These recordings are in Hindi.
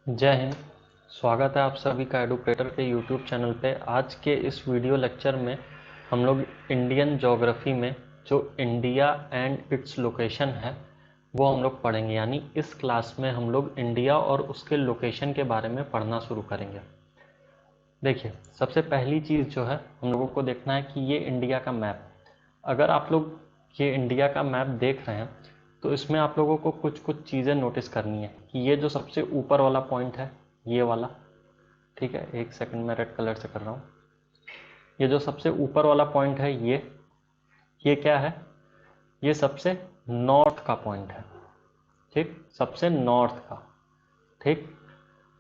जय हिंद। स्वागत है आप सभी का एडुकेटर के यूट्यूब चैनल पे। आज के इस वीडियो लेक्चर में हम लोग इंडियन ज्योग्राफी में जो इंडिया एंड इट्स लोकेशन है वो हम लोग पढ़ेंगे। यानी इस क्लास में हम लोग इंडिया और उसके लोकेशन के बारे में पढ़ना शुरू करेंगे। देखिए, सबसे पहली चीज़ जो है हम लोगों को देखना है कि ये इंडिया का मैप। अगर आप लोग ये इंडिया का मैप देख रहे हैं तो इसमें आप लोगों को कुछ कुछ चीज़ें नोटिस करनी है कि ये जो सबसे ऊपर वाला पॉइंट है ये वाला, ठीक है, एक सेकंड में रेड कलर से कर रहा हूँ। ये जो सबसे ऊपर वाला पॉइंट है ये क्या है? ये सबसे नॉर्थ का पॉइंट है, ठीक, सबसे नॉर्थ का, ठीक।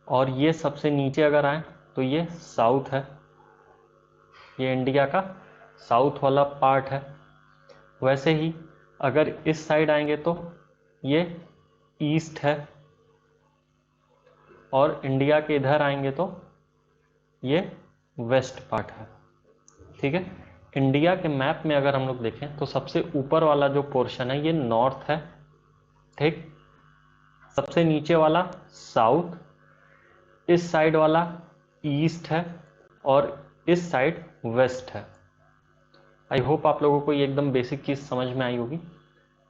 और ये सबसे नीचे अगर आए तो ये साउथ है, ये इंडिया का साउथ वाला पार्ट है। वैसे ही अगर इस साइड आएंगे तो ये ईस्ट है, और इंडिया के इधर आएंगे तो ये वेस्ट पार्ट है, ठीक है। इंडिया के मैप में अगर हम लोग देखें तो सबसे ऊपर वाला जो पोर्शन है ये नॉर्थ है, ठीक। सबसे नीचे वाला साउथ, इस साइड वाला ईस्ट है, और इस साइड वेस्ट है। आई होप आप लोगों को ये एकदम बेसिक चीज़ समझ में आई होगी,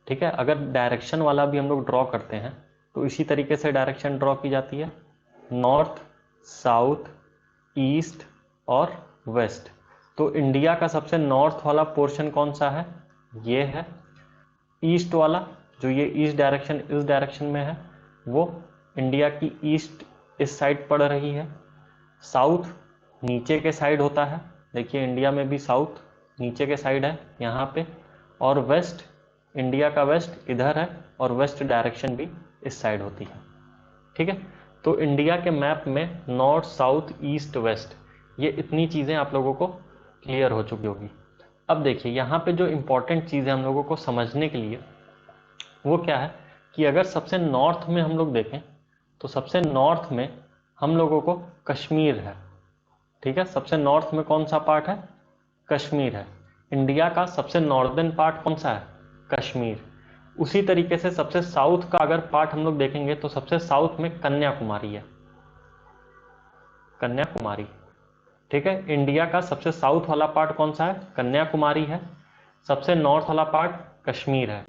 ठीक है। अगर डायरेक्शन वाला भी हम लोग ड्रॉ करते हैं तो इसी तरीके से डायरेक्शन ड्रॉ की जाती है, नॉर्थ, साउथ, ईस्ट और वेस्ट। तो इंडिया का सबसे नॉर्थ वाला पोर्शन कौन सा है? ये है। ईस्ट वाला, जो ये ईस्ट डायरेक्शन इस डायरेक्शन में है, वो इंडिया की ईस्ट इस साइड पड़ रही है। साउथ नीचे के साइड होता है, देखिए इंडिया में भी साउथ नीचे के साइड है यहाँ पे। और वेस्ट, इंडिया का वेस्ट इधर है, और वेस्ट डायरेक्शन भी इस साइड होती है, ठीक है। तो इंडिया के मैप में नॉर्थ, साउथ, ईस्ट, वेस्ट, ये इतनी चीज़ें आप लोगों को क्लियर हो चुकी होगी। अब देखिए यहाँ पे जो इम्पोर्टेंट चीज़ है हम लोगों को समझने के लिए वो क्या है कि अगर सबसे नॉर्थ में हम लोग देखें तो सबसे नॉर्थ में हम लोगों को कश्मीर है, ठीक है। सबसे नॉर्थ में कौन सा पार्ट है? कश्मीर है। इंडिया का सबसे नॉर्दर्न पार्ट कौन सा है? कश्मीर। उसी तरीके से सबसे साउथ का अगर पार्ट हम लोग देखेंगे तो सबसे साउथ में कन्याकुमारी है, कन्याकुमारी, ठीक है। इंडिया का सबसे साउथ वाला पार्ट कौन सा है? कन्याकुमारी है। सबसे नॉर्थ वाला पार्ट कश्मीर है।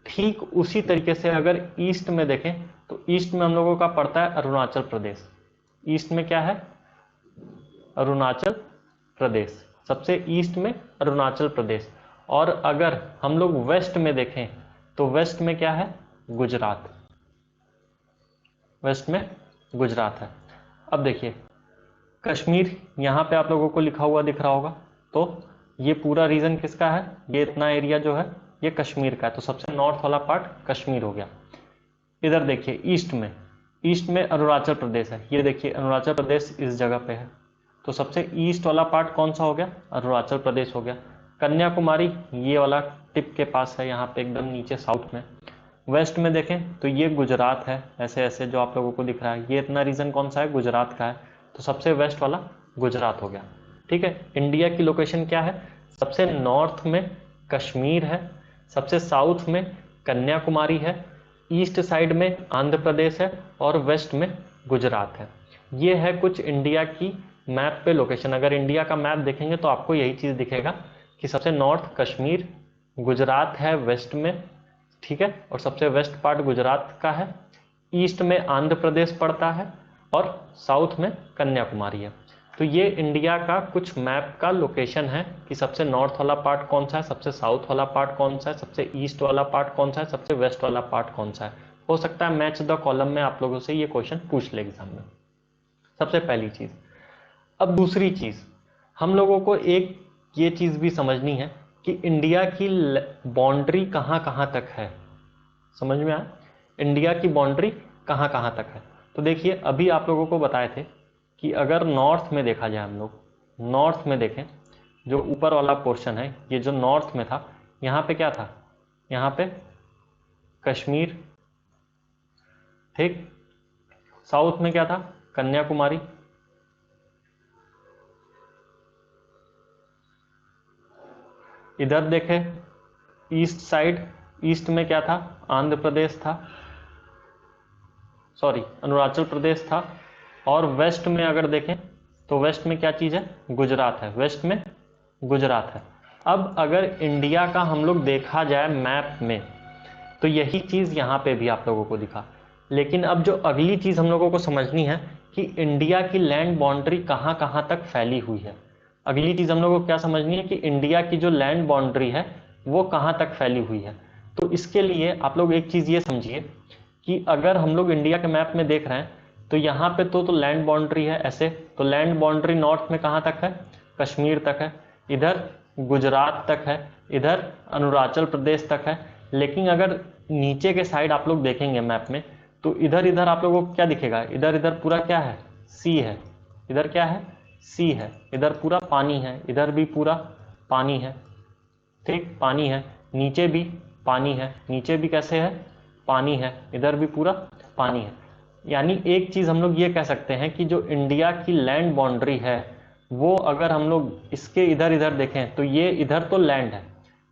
ठीक उसी तरीके से अगर ईस्ट में देखें तो ईस्ट में हम लोगों का पड़ता है अरुणाचल प्रदेश। ईस्ट में क्या है? अरुणाचल प्रदेश, सबसे ईस्ट में अरुणाचल प्रदेश। और अगर हम लोग वेस्ट में देखें तो वेस्ट में क्या है? गुजरात, वेस्ट में गुजरात है। अब देखिए कश्मीर यहाँ पे आप लोगों को लिखा हुआ दिख रहा होगा, तो ये पूरा रीजन किसका है? ये इतना एरिया जो है ये कश्मीर का है। तो सबसे नॉर्थ वाला पार्ट कश्मीर हो गया। इधर देखिए ईस्ट में अरुणाचल प्रदेश है, ये देखिए अरुणाचल प्रदेश इस जगह पे है। तो सबसे ईस्ट वाला पार्ट कौन सा हो गया? अरुणाचल प्रदेश हो गया। कन्याकुमारी ये वाला टिप के पास है, यहाँ पे एकदम नीचे साउथ में। वेस्ट में देखें तो ये गुजरात है, ऐसे ऐसे जो आप लोगों को दिख रहा है, ये इतना रीजन कौन सा है? गुजरात का है। तो सबसे वेस्ट वाला गुजरात हो गया, ठीक है। इंडिया की लोकेशन क्या है? सबसे नॉर्थ में कश्मीर है, सबसे साउथ में कन्याकुमारी है, ईस्ट साइड में आंध्र प्रदेश है, और वेस्ट में गुजरात है। ये है कुछ इंडिया की मैप पे लोकेशन। अगर इंडिया का मैप देखेंगे तो आपको यही चीज़ दिखेगा कि सबसे नॉर्थ कश्मीर, गुजरात है वेस्ट में, ठीक है, और सबसे वेस्ट पार्ट गुजरात का है। ईस्ट में आंध्र प्रदेश पड़ता है, और साउथ में कन्याकुमारी है। तो ये इंडिया का कुछ मैप का लोकेशन है कि सबसे नॉर्थ वाला पार्ट कौन सा है, सबसे साउथ वाला पार्ट कौन सा है, सबसे ईस्ट वाला पार्ट कौन सा है, सबसे वेस्ट वाला पार्ट कौन सा है। हो सकता है मैच द कॉलम में आप लोगों से ये क्वेश्चन पूछ ले एग्जाम में, सबसे पहली चीज। अब दूसरी चीज, हम लोगों को एक ये चीज भी समझनी है कि इंडिया की बाउंड्री कहाँ कहाँ तक है। समझ में आया? इंडिया की बाउंड्री कहाँ कहाँ तक है। तो देखिए अभी आप लोगों को बताए थे कि अगर नॉर्थ में देखा जाए, हम लोग नॉर्थ में देखें, जो ऊपर वाला पोर्शन है ये जो नॉर्थ में था, यहाँ पे क्या था? यहाँ पे कश्मीर, ठीक। साउथ में क्या था? कन्याकुमारी। इधर देखें ईस्ट साइड, ईस्ट में क्या था? आंध्र प्रदेश था। सॉरी अरुणाचल प्रदेश था, और वेस्ट में अगर देखें तो वेस्ट में क्या चीज़ है, गुजरात है, वेस्ट में गुजरात है। अब अगर इंडिया का हम लोग देखा जाए मैप में तो यही चीज़ यहाँ पे भी आप लोगों को दिखा, लेकिन अब जो अगली चीज़ हम लोगों को समझनी है कि इंडिया की लैंड बाउंड्री कहाँ कहाँ तक फैली हुई है। अगली चीज़ हम लोगों को क्या समझनी है कि इंडिया की जो लैंड बाउंड्री है वो कहाँ तक फैली हुई है। तो इसके लिए आप लोग एक चीज़ ये समझिए कि अगर हम लोग इंडिया के मैप में देख रहे हैं तो यहाँ पे तो लैंड बाउंड्री है ऐसे, तो लैंड बाउंड्री नॉर्थ में कहाँ तक है, कश्मीर तक है, इधर गुजरात तक है, इधर अरुणाचल प्रदेश तक है। लेकिन अगर नीचे के साइड आप लोग देखेंगे मैप में तो इधर इधर आप लोगों को क्या दिखेगा, इधर इधर पूरा क्या है, सी है, इधर क्या है, सी है, इधर पूरा पानी है, इधर भी पूरा पानी है, ठीक पानी है, नीचे भी पानी है, नीचे भी कैसे है, पानी है, इधर भी पूरा पानी है। यानी एक चीज़ हम लोग ये कह सकते हैं कि जो इंडिया की लैंड बाउंड्री है वो अगर हम लोग इसके इधर इधर देखें तो ये इधर तो लैंड है,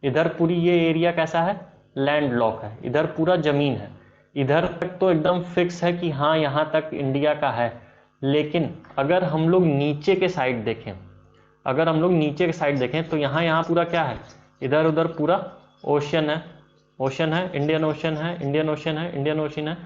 इधर पूरी ये एरिया कैसा है, लैंड लॉक है, इधर पूरा ज़मीन है, इधर तक तो एकदम फिक्स है कि हाँ यहाँ तक इंडिया का है। लेकिन अगर हम लोग नीचे के साइड देखें, अगर हम लोग नीचे के साइड देखें तो यहाँ पूरा क्या है, इधर उधर पूरा ओशन है, ओशन है, इंडियन ओशन है, इंडियन ओशन है, इंडियन ओशन है,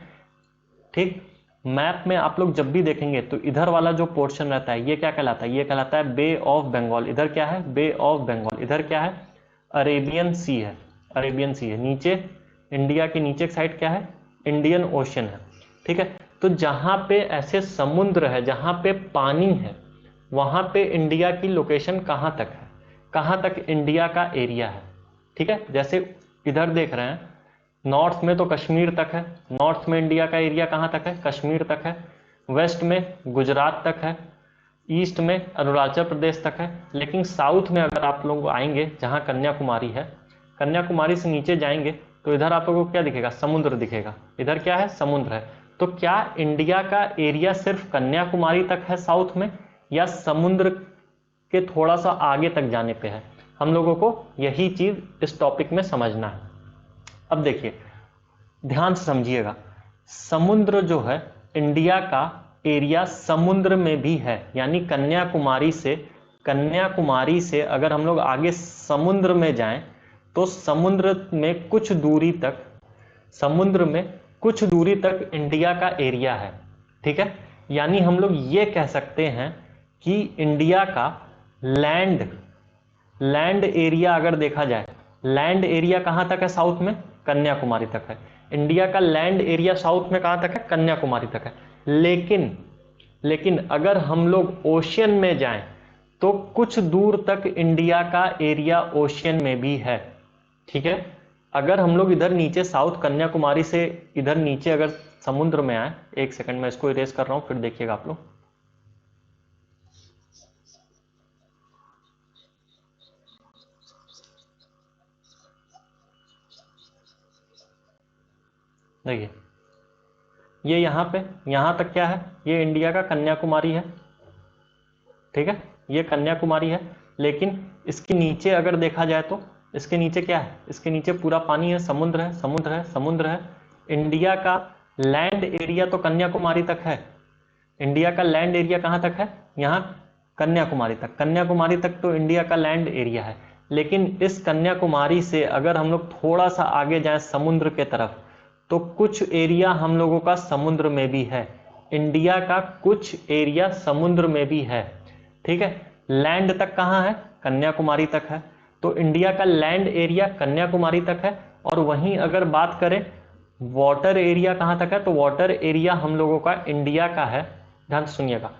ठीक। मैप में आप लोग जब भी देखेंगे तो इधर वाला जो पोर्शन रहता है ये क्या कहलाता है, ये कहलाता है बे ऑफ बंगाल। इधर क्या है, बे ऑफ बंगाल, इधर क्या है, अरेबियन सी है, अरेबियन सी है। नीचे इंडिया के नीचे की साइड क्या है, इंडियन ओशन है, ठीक है। तो जहाँ पे ऐसे समुद्र है, जहाँ पे पानी है, वहाँ पे इंडिया की लोकेशन कहाँ तक है, कहाँ तक इंडिया का एरिया है, ठीक है। जैसे इधर देख रहे हैं नॉर्थ में तो कश्मीर तक है, नॉर्थ में इंडिया का एरिया कहाँ तक है, कश्मीर तक है, वेस्ट में गुजरात तक है, ईस्ट में अरुणाचल प्रदेश तक है। लेकिन साउथ में अगर आप लोग आएंगे जहाँ कन्याकुमारी है, कन्याकुमारी से नीचे जाएंगे तो इधर आप लोगों को क्या दिखेगा, समुद्र दिखेगा, इधर क्या है, समुद्र है। तो क्या इंडिया का एरिया सिर्फ कन्याकुमारी तक है साउथ में, या समुद्र के थोड़ा सा आगे तक जाने पे है, हम लोगों को यही चीज इस टॉपिक में समझना है। अब देखिए ध्यान से समझिएगा, समुद्र जो है इंडिया का एरिया समुद्र में भी है, यानी कन्याकुमारी से अगर हम लोग आगे समुद्र में जाएं तो समुद्र में कुछ दूरी तक, समुद्र में कुछ दूरी तक इंडिया का एरिया है, ठीक है। यानी हम लोग ये कह सकते हैं कि इंडिया का लैंड एरिया अगर देखा जाए, लैंड एरिया कहां तक है, साउथ में कन्याकुमारी तक है। इंडिया का लैंड एरिया साउथ में कहां तक है, कन्याकुमारी तक है। लेकिन अगर हम लोग ओशियन में जाएं तो कुछ दूर तक इंडिया का एरिया ओशियन में भी है, ठीक है। अगर हम लोग इधर नीचे साउथ कन्याकुमारी से इधर नीचे अगर समुद्र में आए, एक सेकंड में इसको इरेज कर रहा हूं फिर देखिएगा आप लोग, देखिए ये यहाँ तक क्या है, ये इंडिया का कन्याकुमारी है, ठीक है, ये कन्याकुमारी है। लेकिन इसके नीचे अगर देखा जाए तो इसके नीचे क्या है, इसके नीचे पूरा पानी है, समुद्र है, समुद्र है, समुद्र है। इंडिया का लैंड एरिया तो कन्याकुमारी तक है, इंडिया का लैंड एरिया कहाँ तक है, यहाँ कन्याकुमारी तक, कन्याकुमारी तक तो इंडिया का लैंड एरिया है। लेकिन इस कन्याकुमारी से अगर हम लोग थोड़ा सा आगे जाएं समुद्र के तरफ तो कुछ एरिया हम लोगों का समुद्र में भी है, इंडिया का कुछ एरिया समुद्र में भी है, ठीक है। लैंड तक कहाँ है, कन्याकुमारी तक है, तो इंडिया का लैंड एरिया कन्याकुमारी तक है। और वहीं अगर बात करें वाटर एरिया कहाँ तक है, तो वाटर एरिया हम लोगों का इंडिया का है, ध्यान से सुनिएगा,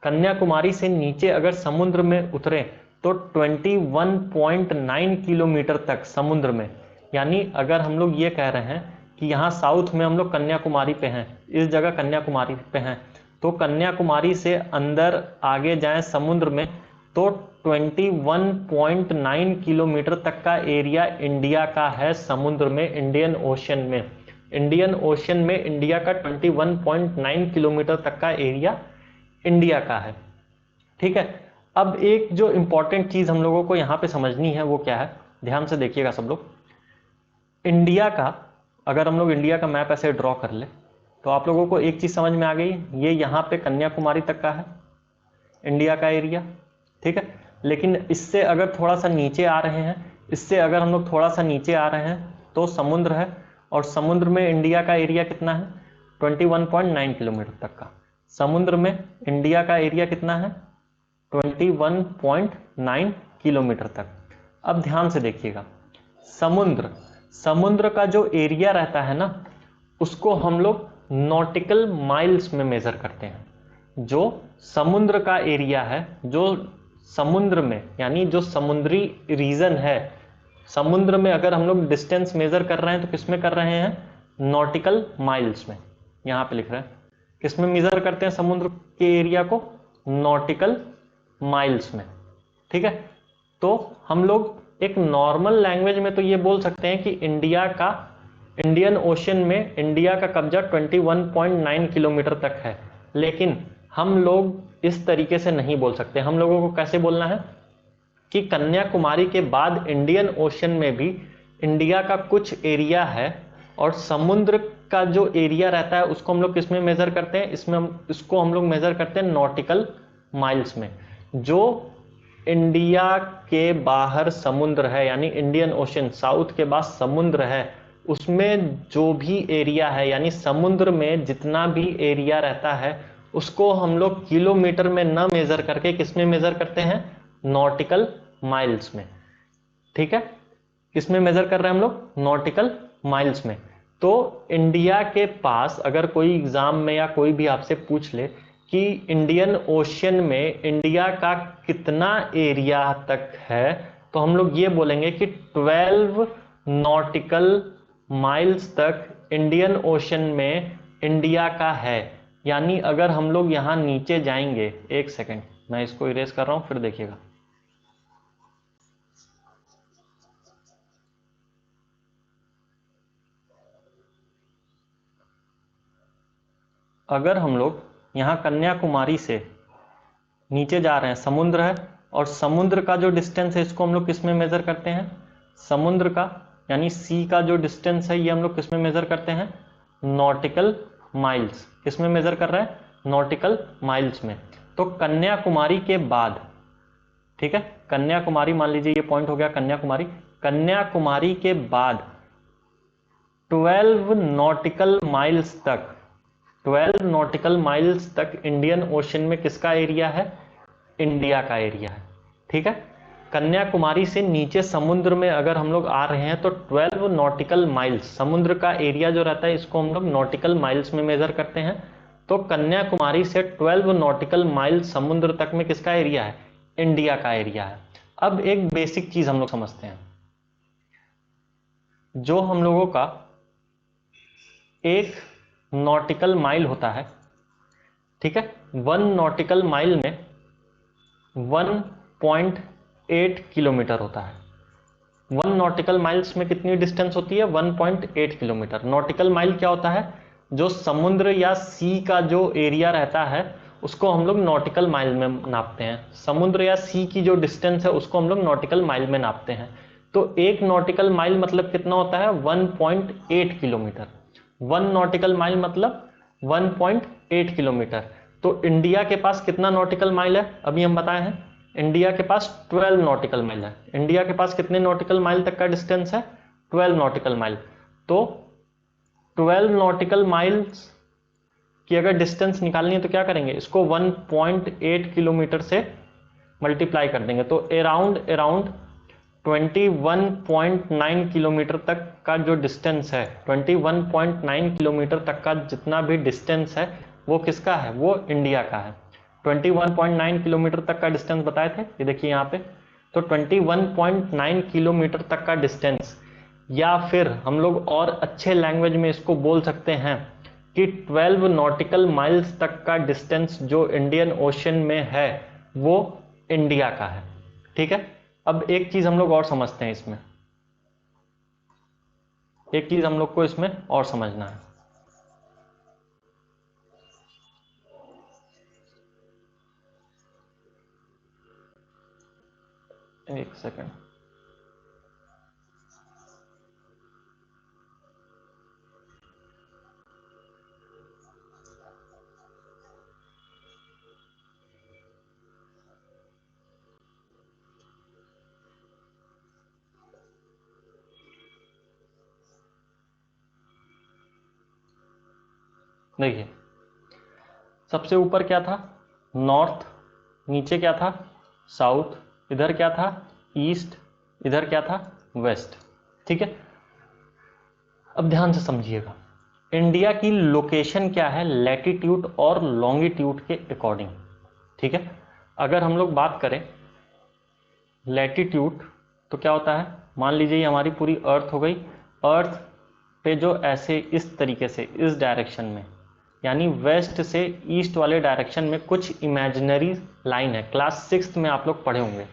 कन्याकुमारी से नीचे अगर समुद्र में उतरे तो 21.9 किलोमीटर तक समुद्र में। यानी अगर हम लोग ये कह रहे हैं कि यहाँ साउथ में हम लोग कन्याकुमारी पे हैं, इस जगह कन्याकुमारी पे हैं, तो कन्याकुमारी से अंदर आगे जाएं समुद्र में तो 21.9 किलोमीटर तक का एरिया इंडिया का है समुद्र में, इंडियन ओशन में। इंडियन ओशन में इंडिया का 21.9 किलोमीटर तक का एरिया इंडिया का है, ठीक है। अब एक जो इंपॉर्टेंट चीज हम लोगों को यहाँ पे समझनी है वो क्या है, ध्यान से देखिएगा सब लोग। इंडिया का अगर हम लोग इंडिया का मैप ऐसे ड्रॉ कर ले तो आप लोगों को एक चीज समझ में आ गई, ये यहाँ पे कन्याकुमारी तक का है इंडिया का एरिया, ठीक है। लेकिन इससे अगर थोड़ा सा नीचे आ रहे हैं, इससे अगर हम लोग थोड़ा सा नीचे आ रहे हैं तो समुद्र है, और समुद्र में इंडिया का एरिया कितना है, 21.9 किलोमीटर तक का। समुद्र में इंडिया का एरिया कितना है, 21.9 किलोमीटर तक। अब ध्यान से देखिएगा, समुद्र समुद्र का जो एरिया रहता है ना, उसको हम लोग नॉटिकल माइल्स में मेजर करते हैं। जो समुद्र का एरिया है, जो समुद्र में यानी जो समुद्री रीजन है, समुद्र में अगर हम लोग डिस्टेंस मेजर कर रहे हैं तो किस में कर रहे हैं, नॉटिकल माइल्स में। यहां पे लिख रहे हैं किस में मेजर करते हैं समुद्र के एरिया को, नॉटिकल माइल्स में, ठीक है। तो हम लोग एक नॉर्मल लैंग्वेज में तो ये बोल सकते हैं कि इंडियन ओशन में इंडिया का कब्जा 21.9 किलोमीटर तक है, लेकिन हम लोग इस तरीके से नहीं बोल सकते। हम लोगों को कैसे बोलना है कि कन्याकुमारी के बाद इंडियन ओशन में भी इंडिया का कुछ एरिया है, और समुद्र का जो एरिया रहता है उसको हम लोग किस में मेजर करते हैं, इसको हम लोग मेजर करते हैं नॉटिकल माइल्स में। जो इंडिया के बाहर समुद्र है यानी इंडियन ओशन, साउथ के बाद समुद्र है, उसमें जो भी एरिया है यानी समुद्र में जितना भी एरिया रहता है उसको हम लोग किलोमीटर में न मेजर करके किस में मेजर करते हैं, नॉटिकल माइल्स में, ठीक है। किसमें मेजर कर रहे हैं हम लोग, नॉटिकल माइल्स में। तो इंडिया के पास अगर कोई एग्जाम में या कोई भी आपसे पूछ ले कि इंडियन ओशन में इंडिया का कितना एरिया तक है, तो हम लोग ये बोलेंगे कि 12 नॉटिकल माइल्स तक इंडियन ओशन में इंडिया का है। यानी अगर हम लोग यहां नीचे जाएंगे, एक सेकेंड मैं इसको इरेज कर रहा हूं फिर देखिएगा। अगर हम लोग यहाँ कन्याकुमारी से नीचे जा रहे हैं, समुद्र है, और समुद्र का जो डिस्टेंस है इसको हम लोग किस में मेजर करते हैं, समुद्र का यानी सी का जो डिस्टेंस है ये हम लोग किस में मेजर करते हैं, नॉटिकल माइल्स। किस में मेजर कर रहे हैं, नॉटिकल माइल्स में। तो कन्याकुमारी के बाद, ठीक है, कन्याकुमारी मान लीजिए ये पॉइंट हो गया कन्याकुमारी, कन्याकुमारी के बाद 12 नॉटिकल माइल्स तक, 12 नॉटिकल माइल्स तक इंडियन ओशन में किसका एरिया है, इंडिया का एरिया है, ठीक है। कन्याकुमारी से नीचे समुद्र में अगर हम लोग आ रहे हैं तो 12 नॉटिकल माइल्स, समुद्र का एरिया जो रहता है इसको हम लोग नॉटिकल माइल्स में मेजर करते हैं। तो कन्याकुमारी से 12 नॉटिकल माइल्स समुद्र तक में किसका एरिया है, इंडिया का एरिया है। अब एक बेसिक चीज हम लोग समझते हैं, जो हम लोगों का एक नॉटिकल माइल होता है, ठीक है, 1 नॉटिकल माइल में 1.8 किलोमीटर होता है। 1 नॉटिकल माइल्स में कितनी डिस्टेंस होती है, 1.8 किलोमीटर। नॉटिकल माइल क्या होता है, जो समुद्र या सी का जो एरिया रहता है उसको हम लोग नॉटिकल माइल में नापते हैं। समुद्र या सी की जो डिस्टेंस है उसको हम लोग नॉटिकल माइल में नापते हैं। तो एक नॉटिकल माइल मतलब कितना होता है, 1.8 किलोमीटर। 1 नॉटिकल माइल मतलब 1.8 किलोमीटर। तो इंडिया के पास कितना नॉटिकल माइल है, अभी हम बताए हैं, इंडिया के पास 12 नॉटिकल माइल है। इंडिया के पास कितने नॉटिकल माइल तक का डिस्टेंस है, 12 नॉटिकल माइल। तो 12 नॉटिकल माइल्स की अगर डिस्टेंस निकालनी है तो क्या करेंगे, इसको 1.8 किलोमीटर से मल्टीप्लाई कर देंगे। तो अराउंड 21.9 किलोमीटर तक का जो डिस्टेंस है, 21.9 किलोमीटर तक का जितना भी डिस्टेंस है वो किसका है, वो इंडिया का है। 21.9 किलोमीटर तक का डिस्टेंस बताए थे, ये देखिए यहाँ पे। तो 21.9 किलोमीटर तक का डिस्टेंस, या फिर हम लोग और अच्छे लैंग्वेज में इसको बोल सकते हैं कि 12 नॉटिकल माइल्स तक का डिस्टेंस जो इंडियन ओशन में है वो इंडिया का है, ठीक है। अब एक चीज हम लोग और समझते हैं इसमें, एक चीज हम लोग को इसमें और समझना है। एक सेकंड, देखिए सबसे ऊपर क्या था, नॉर्थ, नीचे क्या था, साउथ, इधर क्या था, ईस्ट, इधर क्या था, वेस्ट। ठीक है, अब ध्यान से समझिएगा, इंडिया की लोकेशन क्या है लैटिट्यूड और लॉन्गिट्यूड के अकॉर्डिंग। ठीक है, अगर हम लोग बात करें लैटिट्यूड तो क्या होता है, मान लीजिए ये हमारी पूरी अर्थ हो गई, अर्थ पे जो ऐसे इस तरीके से इस डायरेक्शन में यानी वेस्ट से ईस्ट वाले डायरेक्शन में कुछ इमेजिनरी लाइन है। क्लास 6 में आप लोग पढ़े होंगे,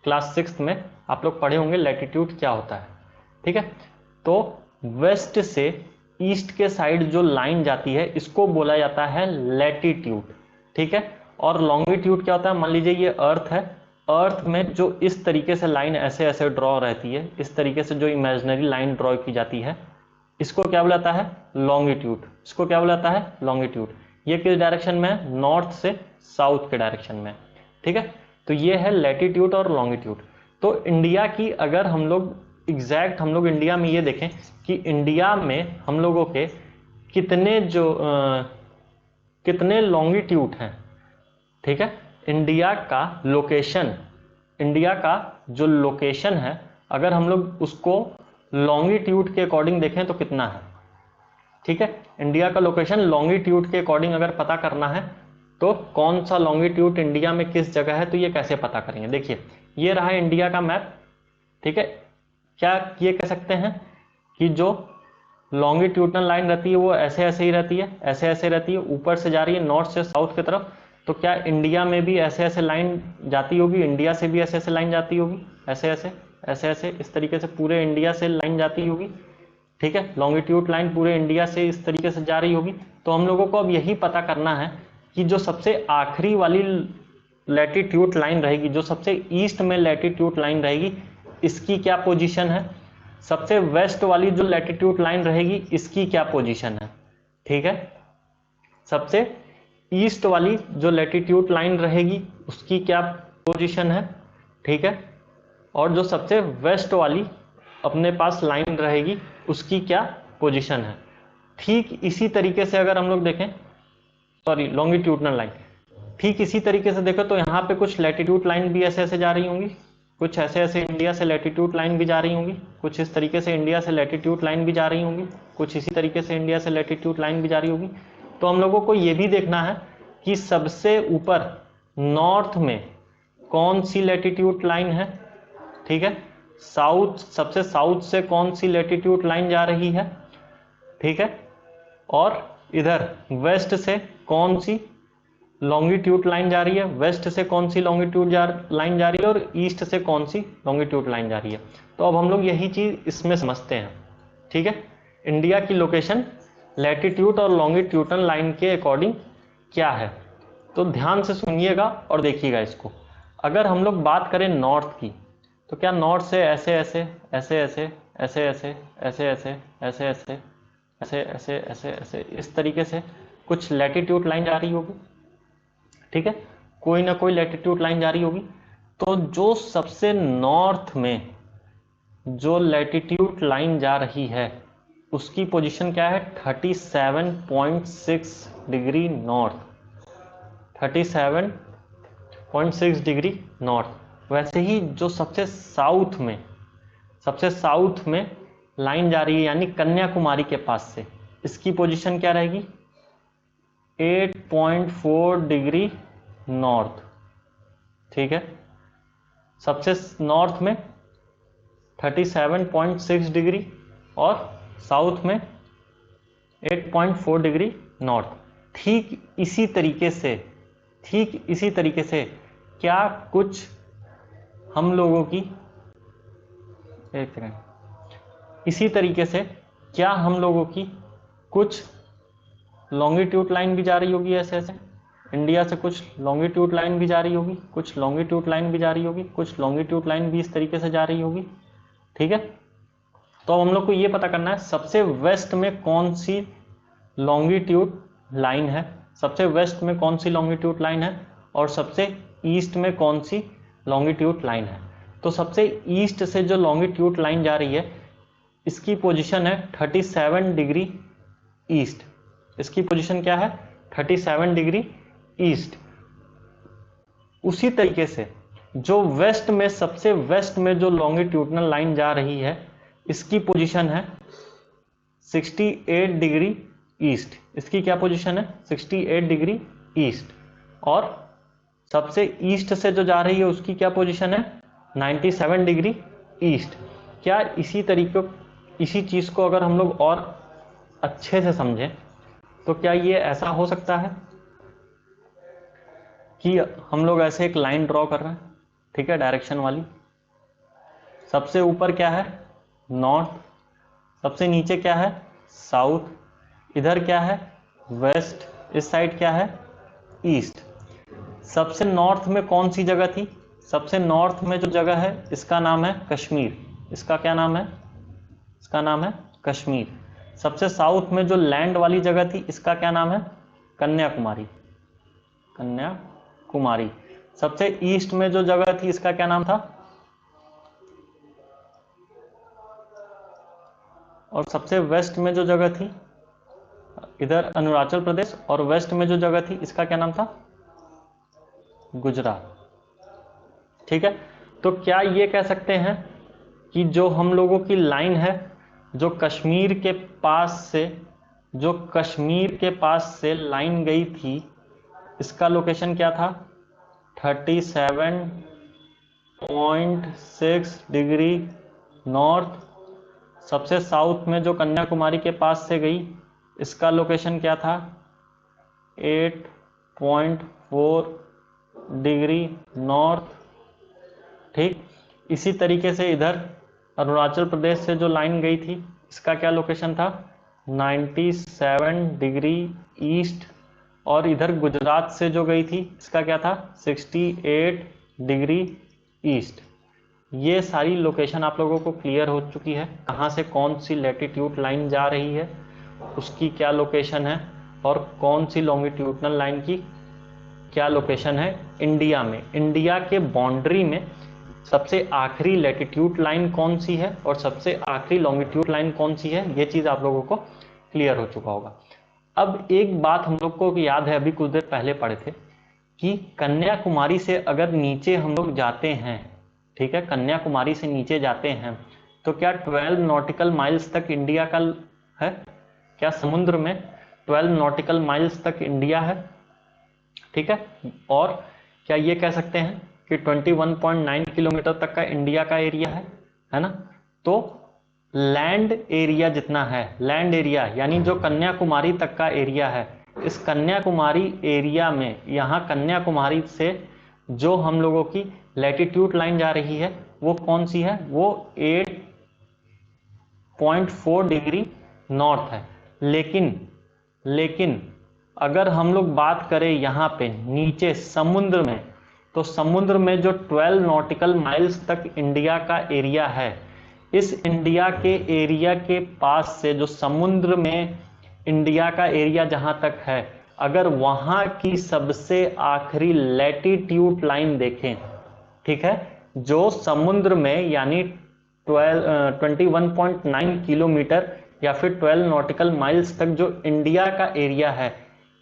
क्लास 6 में आप लोग पढ़े होंगे लैटिट्यूड क्या होता है। ठीक है, तो वेस्ट से ईस्ट के साइड जो लाइन जाती है इसको बोला जाता है लैटिट्यूड। ठीक है, और लॉन्गिट्यूड क्या होता है, मान लीजिए ये अर्थ है, अर्थ में जो इस तरीके से लाइन ऐसे ऐसे ड्रॉ रहती है, इस तरीके से जो इमेजिनरी लाइन ड्रॉ की जाती है, इसको क्या बुलाता है, लॉन्गिट्यूड। इसको क्या बुलाता है, लॉन्गिट्यूड। ये किस डायरेक्शन में है, नॉर्थ से साउथ के डायरेक्शन में। ठीक है, तो ये है लैटिट्यूड और लॉन्गिट्यूड। तो इंडिया की अगर हम लोग एग्जैक्ट हम लोग इंडिया में ये देखें कि इंडिया में हम लोगों के कितने लॉन्गिट्यूड हैं। ठीक है, इंडिया का लोकेशन, इंडिया का जो लोकेशन है अगर हम लोग उसको लॉन्गिट्यूड के अकॉर्डिंग देखें तो कितना है। ठीक है, इंडिया का लोकेशन लॉन्गिट्यूड के अकॉर्डिंग अगर पता करना है तो कौन सा लॉन्गिट्यूड इंडिया में किस जगह है, तो ये कैसे पता करेंगे। देखिए ये रहा इंडिया का मैप। ठीक है, क्या ये कह सकते हैं कि जो लॉन्गिट्यूडनल लाइन रहती है वो ऐसे ऐसे ही रहती है, ऐसे ऐसे रहती है, ऊपर से जा रही है नॉर्थ से साउथ की तरफ। तो क्या इंडिया में भी ऐसे ऐसे लाइन जाती होगी, इंडिया से भी ऐसे ऐसे लाइन जाती होगी, ऐसे ऐसे ऐसे ऐसे इस तरीके से पूरे इंडिया से लाइन जाती होगी। ठीक है, लॉन्गिट्यूड लाइन पूरे इंडिया से इस तरीके से जा रही होगी। तो हम लोगों को अब यही पता करना है कि जो सबसे आखिरी वाली लैटिट्यूड लाइन रहेगी, जो सबसे ईस्ट में लैटिट्यूड लाइन रहेगी, इसकी क्या पोजीशन है, सबसे वेस्ट वाली जो लैटिट्यूड लाइन रहेगी इसकी क्या पोजीशन है। ठीक है, सबसे ईस्ट वाली जो लैटिट्यूड लाइन रहेगी उसकी क्या पोजीशन है। ठीक है, और जो सबसे वेस्ट वाली अपने पास लाइन रहेगी उसकी क्या पोजीशन है। ठीक इसी तरीके से अगर हम लोग देखें, सॉरी लॉन्गिट्यूडनल लाइन, ठीक इसी तरीके से देखो तो यहाँ पे कुछ लैटिट्यूड लाइन भी ऐसे ऐसे जा रही होंगी, कुछ ऐसे ऐसे इंडिया से लैटिट्यूड लाइन भी जा रही होंगी, कुछ इस तरीके से इंडिया से लैटिट्यूड लाइन भी जा रही होंगी, कुछ इसी तरीके से इंडिया से लैटिट्यूड लाइन भी जा रही होगी। तो हम लोगों को ये भी देखना है कि सबसे ऊपर नॉर्थ में कौन सी लैटिट्यूड लाइन है। ठीक है, साउथ, सबसे साउथ से कौन सी लैटिट्यूड लाइन जा रही है। ठीक है, और इधर वेस्ट से कौन सी लॉन्गिट्यूड लाइन जा रही है, वेस्ट से कौन सी लॉन्गिट्यूड लाइन जा रही है, और ईस्ट से कौन सी लॉन्गिट्यूड लाइन जा रही है। तो अब हम लोग यही चीज इसमें समझते हैं। ठीक है, इंडिया की लोकेशन लैटिट्यूड और लॉन्गिट्यूडनल लाइन के अकॉर्डिंग क्या है, तो ध्यान से सुनिएगा और देखिएगा इसको। अगर हम लोग बात करें नॉर्थ की, तो क्या नॉर्थ से ऐसे ऐसे ऐसे ऐसे ऐसे ऐसे ऐसे ऐसे ऐसे ऐसे ऐसे ऐसे ऐसे ऐसे इस तरीके से कुछ लैटिट्यूड लाइन जा रही होगी। ठीक है, कोई ना कोई लैटिट्यूड लाइन जा रही होगी। तो जो सबसे नॉर्थ में जो लैटिट्यूड लाइन जा रही है उसकी पोजीशन क्या है, 37.6 डिग्री नॉर्थ, 37.6 डिग्री नॉर्थ। वैसे ही जो सबसे साउथ में लाइन जा रही है यानी कन्याकुमारी के पास से, इसकी पोजीशन क्या रहेगी, 8.4 डिग्री नॉर्थ। ठीक है, सबसे नॉर्थ में 37.6 डिग्री और साउथ में 8.4 डिग्री नॉर्थ। ठीक इसी तरीके से क्या कुछ हम लोगों की, एक सेकेंड, इसी तरीके से क्या हम लोगों की कुछ लॉन्गिट्यूड लाइन भी जा रही होगी, ऐसे ऐसे इंडिया से कुछ लॉन्गिट्यूड लाइन भी जा रही होगी, कुछ लॉन्गिट्यूड लाइन भी जा रही होगी, कुछ लॉन्गिट्यूड लाइन भी इस तरीके से जा रही होगी। ठीक है, तो अब हम लोग को ये पता करना है सबसे वेस्ट में कौन सी लॉन्गिट्यूड लाइन है, सबसे वेस्ट में कौन सी लॉन्गिट्यूड लाइन है, और सबसे ईस्ट में कौन सी लॉन्गिट्यूड लाइन है। तो सबसे ईस्ट से जो लॉन्गिट्यूड लाइन जा रही है इसकी पोजीशन है 37 डिग्री ईस्ट। इसकी पोजीशन क्या है 37 डिग्री ईस्ट। उसी तरीके से जो वेस्ट में, सबसे वेस्ट में जो लॉन्गिट्यूडनल लाइन जा रही है, इसकी पोजीशन है 68 डिग्री ईस्ट। इसकी क्या पोजीशन है 68 डिग्री ईस्ट। और सबसे ईस्ट से जो जा रही है उसकी क्या पोजीशन है 97 डिग्री ईस्ट। क्या इसी चीज को अगर हम लोग और अच्छे से समझें तो क्या ये ऐसा हो सकता है कि हम लोग ऐसे एक लाइन ड्रॉ कर रहे हैं, ठीक है, डायरेक्शन वाली। सबसे ऊपर क्या है नॉर्थ, सबसे नीचे क्या है साउथ, इधर क्या है वेस्ट, इस साइड क्या है ईस्ट। सबसे नॉर्थ में कौन सी जगह थी, सबसे नॉर्थ में जो जगह है इसका नाम है कश्मीर। इसका क्या नाम है, इसका नाम है कश्मीर। सबसे साउथ में जो लैंड वाली जगह थी इसका क्या नाम है कन्याकुमारी, कन्याकुमारी। सबसे ईस्ट में जो जगह थी इसका क्या नाम था, और सबसे वेस्ट में जो जगह थी इधर अरुणाचल प्रदेश, और वेस्ट में जो जगह थी इसका क्या नाम था गुजरात। ठीक है, तो क्या ये कह सकते हैं कि जो हम लोगों की लाइन है जो कश्मीर के पास से, जो कश्मीर के पास से लाइन गई थी, इसका लोकेशन क्या था 37.6 डिग्री नॉर्थ। सबसे साउथ में जो कन्याकुमारी के पास से गई इसका लोकेशन क्या था 8.4 डिग्री नॉर्थ। ठीक, इसी तरीके से इधर अरुणाचल प्रदेश से जो लाइन गई थी इसका क्या लोकेशन था 97 डिग्री ईस्ट, और इधर गुजरात से जो गई थी इसका क्या था 68 डिग्री ईस्ट। ये सारी लोकेशन आप लोगों को क्लियर हो चुकी है, कहाँ से कौन सी लैटिट्यूड लाइन जा रही है, उसकी क्या लोकेशन है, और कौन सी लॉन्गिट्यूडनल लाइन की क्या लोकेशन है इंडिया में। इंडिया के बाउंड्री में सबसे आखिरी लैटिट्यूड लाइन कौन सी है और सबसे आखिरी लॉन्गिट्यूड लाइन कौन सी है, ये चीज आप लोगों को क्लियर हो चुका होगा। अब एक बात हम लोग को याद है, अभी कुछ देर पहले पढ़े थे कि कन्याकुमारी से अगर नीचे हम लोग जाते हैं, ठीक है, कन्याकुमारी से नीचे जाते हैं तो क्या 12 नॉटिकल माइल्स तक इंडिया का है, क्या समुद्र में 12 नॉटिकल माइल्स तक इंडिया है। ठीक है, और क्या ये कह सकते हैं कि 21.9 किलोमीटर तक का इंडिया का एरिया है ना। तो लैंड एरिया जितना है, लैंड एरिया यानी जो कन्याकुमारी तक का एरिया है, इस कन्याकुमारी एरिया में, यहाँ कन्याकुमारी से जो हम लोगों की लैटिट्यूड लाइन जा रही है वो कौन सी है, वो 8.4 डिग्री नॉर्थ है। लेकिन अगर हम लोग बात करें यहाँ पे नीचे समुद्र में, तो समुद्र में जो 12 नॉटिकल माइल्स तक इंडिया का एरिया है, इस इंडिया के एरिया के पास से जो समुद्र में इंडिया का एरिया जहां तक है, अगर वहां की सबसे आखिरी लैटिट्यूड लाइन देखें, ठीक है, जो समुद्र में यानी 21.9 किलोमीटर या फिर 12 नॉटिकल माइल्स तक जो इंडिया का एरिया है,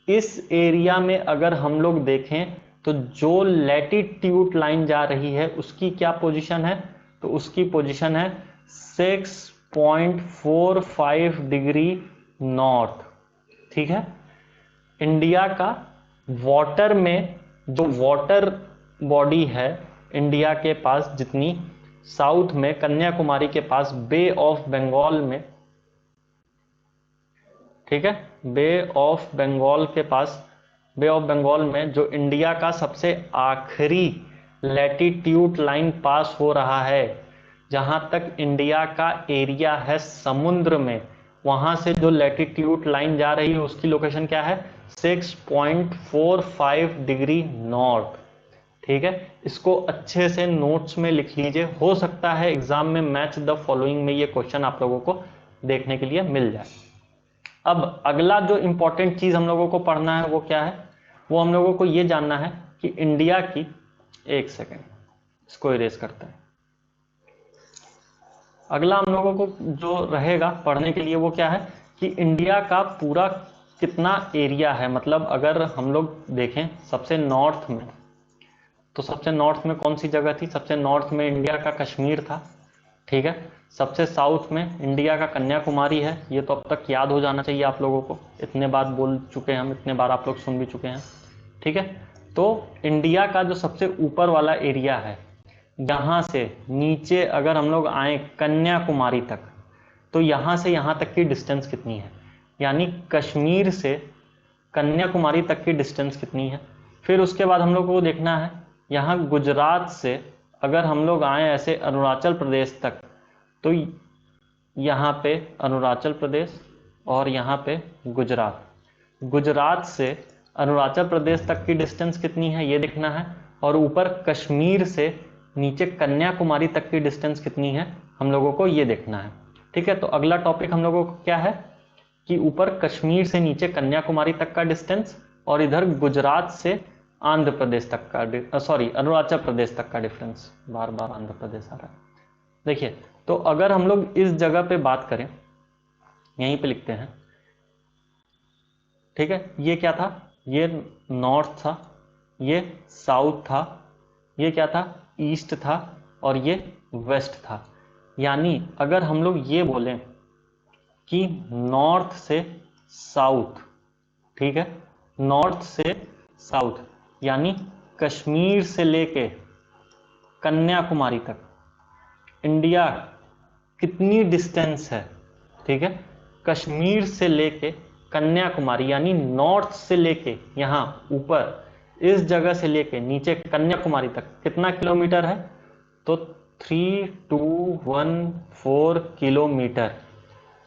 इस एरिया में अगर हम लोग देखें तो जो लैटिट्यूड लाइन जा रही है उसकी क्या पोजीशन है, तो उसकी पोजीशन है 6.45 डिग्री नॉर्थ। ठीक है, इंडिया का वाटर में जो वाटर बॉडी है इंडिया के पास, जितनी साउथ में कन्याकुमारी के पास बे ऑफ बंगाल में, ठीक है, बे ऑफ बंगाल के पास, बे ऑफ बंगाल में जो इंडिया का सबसे आखिरी लैटिट्यूड लाइन पास हो रहा है, जहां तक इंडिया का एरिया है समुद्र में, वहां से जो लैटिट्यूड लाइन जा रही है उसकी लोकेशन क्या है 6.45 डिग्री नॉर्थ। ठीक है, इसको अच्छे से नोट्स में लिख लीजिए, हो सकता है एग्जाम में मैच द फॉलोइंग में ये क्वेश्चन आप लोगों को देखने के लिए मिल जाए। अब अगला जो इंपॉर्टेंट चीज हम लोगों को पढ़ना है वो क्या है, वो हम लोगों को ये जानना है कि इंडिया की, एक सेकेंड इसको इरेज करते हैं, अगला हम लोगों को जो रहेगा पढ़ने के लिए वो क्या है कि इंडिया का पूरा कितना एरिया है, मतलब अगर हम लोग देखें सबसे नॉर्थ में, तो सबसे नॉर्थ में कौन सी जगह थी? सबसे नॉर्थ में इंडिया का कश्मीर था, ठीक है। सबसे साउथ में इंडिया का कन्याकुमारी है, ये तो अब तक याद हो जाना चाहिए आप लोगों को, इतने बार बोल चुके हैं हम, इतने बार आप लोग सुन भी चुके हैं, ठीक है। तो इंडिया का जो सबसे ऊपर वाला एरिया है, यहाँ से नीचे अगर हम लोग आए कन्याकुमारी तक, तो यहाँ से यहाँ तक की डिस्टेंस कितनी है, यानी कश्मीर से कन्याकुमारी तक की डिस्टेंस कितनी है। फिर उसके बाद हम लोग को देखना है यहाँ गुजरात से अगर हम लोग आए ऐसे अरुणाचल प्रदेश तक, तो यहाँ पे अरुणाचल प्रदेश और यहाँ पे गुजरात, गुजरात से अरुणाचल प्रदेश तक की डिस्टेंस कितनी है ये देखना है, और ऊपर कश्मीर से नीचे कन्याकुमारी तक की डिस्टेंस कितनी है हम लोगों को ये देखना है, ठीक है। तो अगला टॉपिक हम लोगों को क्या है कि ऊपर कश्मीर से नीचे कन्याकुमारी तक का डिस्टेंस और इधर गुजरात से आंध्र प्रदेश तक का, सॉरी अरुणाचल प्रदेश तक का डिफरेंस, बार बार आंध्र प्रदेश आ रहा है। देखिए, तो अगर हम लोग इस जगह पे बात करें, यहीं पे लिखते हैं, ठीक है। ये क्या था? ये नॉर्थ था, ये साउथ था, ये क्या था? ईस्ट था, और ये वेस्ट था। यानी अगर हम लोग ये बोलें कि नॉर्थ से साउथ, ठीक है, नॉर्थ से साउथ, यानी कश्मीर से लेके कन्याकुमारी तक इंडिया कितनी डिस्टेंस है, ठीक है। कश्मीर से लेके कन्याकुमारी यानी नॉर्थ से लेके यहाँ ऊपर इस जगह से लेके नीचे कन्याकुमारी तक कितना किलोमीटर है? तो 3214 किलोमीटर,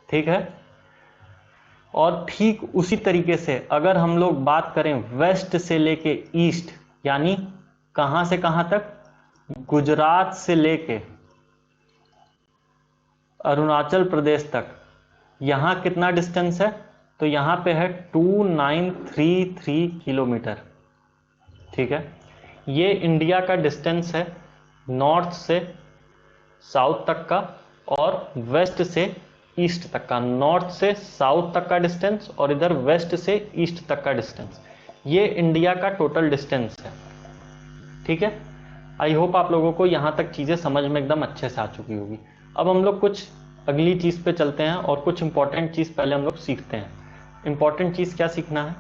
ठीक है। और ठीक उसी तरीके से अगर हम लोग बात करें वेस्ट से लेके ईस्ट, यानी कहां से कहां तक? गुजरात से लेके अरुणाचल प्रदेश तक, यहां कितना डिस्टेंस है? तो यहां पे है 2933 किलोमीटर, ठीक है। ये इंडिया का डिस्टेंस है नॉर्थ से साउथ तक का और वेस्ट से ईस्ट तक का, नॉर्थ से साउथ तक का डिस्टेंस और इधर वेस्ट से ईस्ट तक का डिस्टेंस, ये इंडिया का टोटल डिस्टेंस है, ठीक है। आई होप आप लोगों को यहां तक चीजें समझ में एकदम अच्छे से आ चुकी होगी। अब हम लोग कुछ अगली चीज पे चलते हैं और कुछ इंपॉर्टेंट चीज पहले हम लोग सीखते हैं। इंपॉर्टेंट चीज क्या सीखना है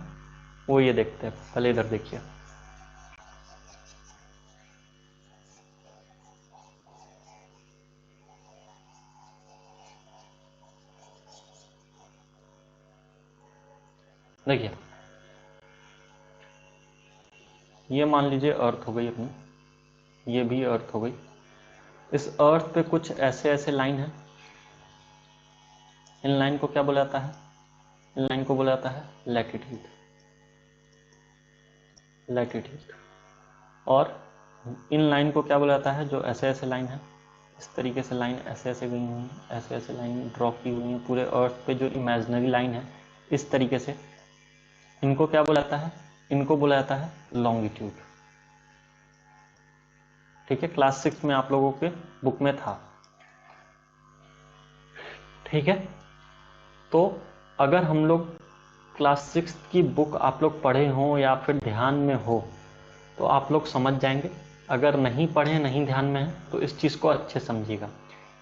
वो ये देखते हैं, पहले इधर देखिए। देखिए, ये मान लीजिए अर्थ हो गई अपनी, ये भी अर्थ हो गई। इस अर्थ पे कुछ ऐसे ऐसे लाइन है, इन लाइन को क्या बोला जाता है? इन लाइन को बोला जाता है लैटिट्यूड, लैटिट्यूड। और इन लाइन को क्या बोला जाता है? जो ऐसे ऐसे लाइन है, इस तरीके से लाइन ऐसे ऐसे गई हुई हैं, ऐसे ऐसे लाइन ड्रॉ की हुई हैं पूरे अर्थ पे, जो इमेजिनरी लाइन है इस तरीके से, इनको क्या बोला जाता है? इनको बोला जाता है लॉन्गिट्यूड, ठीक है। क्लास 6 में आप लोगों के बुक में था, ठीक है। तो अगर हम लोग क्लास 6 की बुक आप लोग पढ़े हों या फिर ध्यान में हो तो आप लोग समझ जाएंगे, अगर नहीं पढ़े, नहीं ध्यान में है तो इस चीज़ को अच्छे समझिएगा।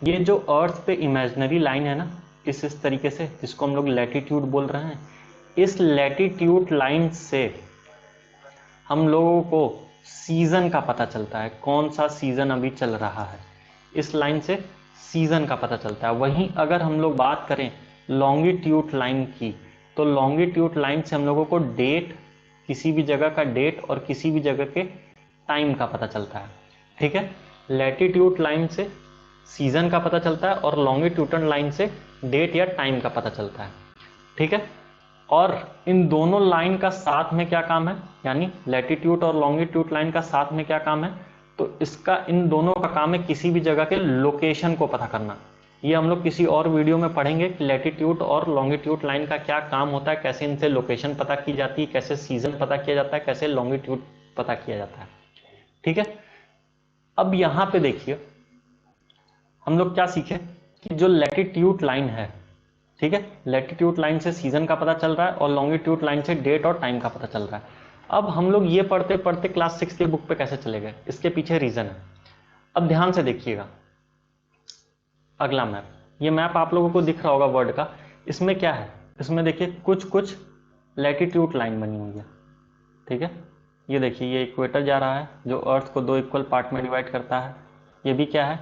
ये जो अर्थ पे इमेजिनरी लाइन है ना, इस तरीके से, जिसको हम लोग लैटिट्यूड बोल रहे हैं, इस लैटिट्यूड लाइन से हम लोगों को सीजन का पता चलता है, कौन सा सीजन अभी चल रहा है, इस लाइन से सीजन का पता चलता है। वहीं अगर हम लोग बात करें लॉन्गिट्यूड लाइन की, तो लॉन्गिट्यूड लाइन से हम लोगों को डेट, किसी भी जगह का डेट और किसी भी जगह के टाइम का पता चलता है, ठीक है। लैटिट्यूड लाइन से सीजन का पता चलता है और लॉन्गिट्यूडन लाइन से डेट या टाइम का पता चलता है, ठीक है। और इन दोनों लाइन का साथ में क्या काम है, यानी लैटिट्यूड और लॉन्गिट्यूड लाइन का साथ में क्या काम है? तो इसका, इन दोनों का काम है किसी भी जगह के लोकेशन को पता करना। ये हम लोग किसी और वीडियो में पढ़ेंगे कि लैटिट्यूड और लॉन्गिट्यूड लाइन का क्या काम होता है, कैसे इनसे लोकेशन पता की जाती है, कैसे सीजन पता किया जाता है, कैसे लॉन्गिट्यूड पता किया जाता है, ठीक है। अब यहां पे देखिए हम लोग क्या सीखे कि जो लैटिट्यूड लाइन है, ठीक है, लैटिट्यूड लाइन से सीजन का पता चल रहा है और लॉन्गिट्यूड लाइन से डेट और टाइम का पता चल रहा है। अब हम लोग ये पढ़ते पढ़ते क्लास 6 की बुक पे कैसे चले गए, इसके पीछे रीजन है। अब ध्यान से देखिएगा अगला मैप, ये मैप आप लोगों को दिख रहा होगा वर्ल्ड का, इसमें क्या है, इसमें देखिए कुछ कुछ लैटिट्यूड लाइन बनी हुई है। ठीक है, ये देखिए ये इक्वेटर जा रहा है जो अर्थ को 2 इक्वल पार्ट में डिवाइड करता है। ये भी क्या है,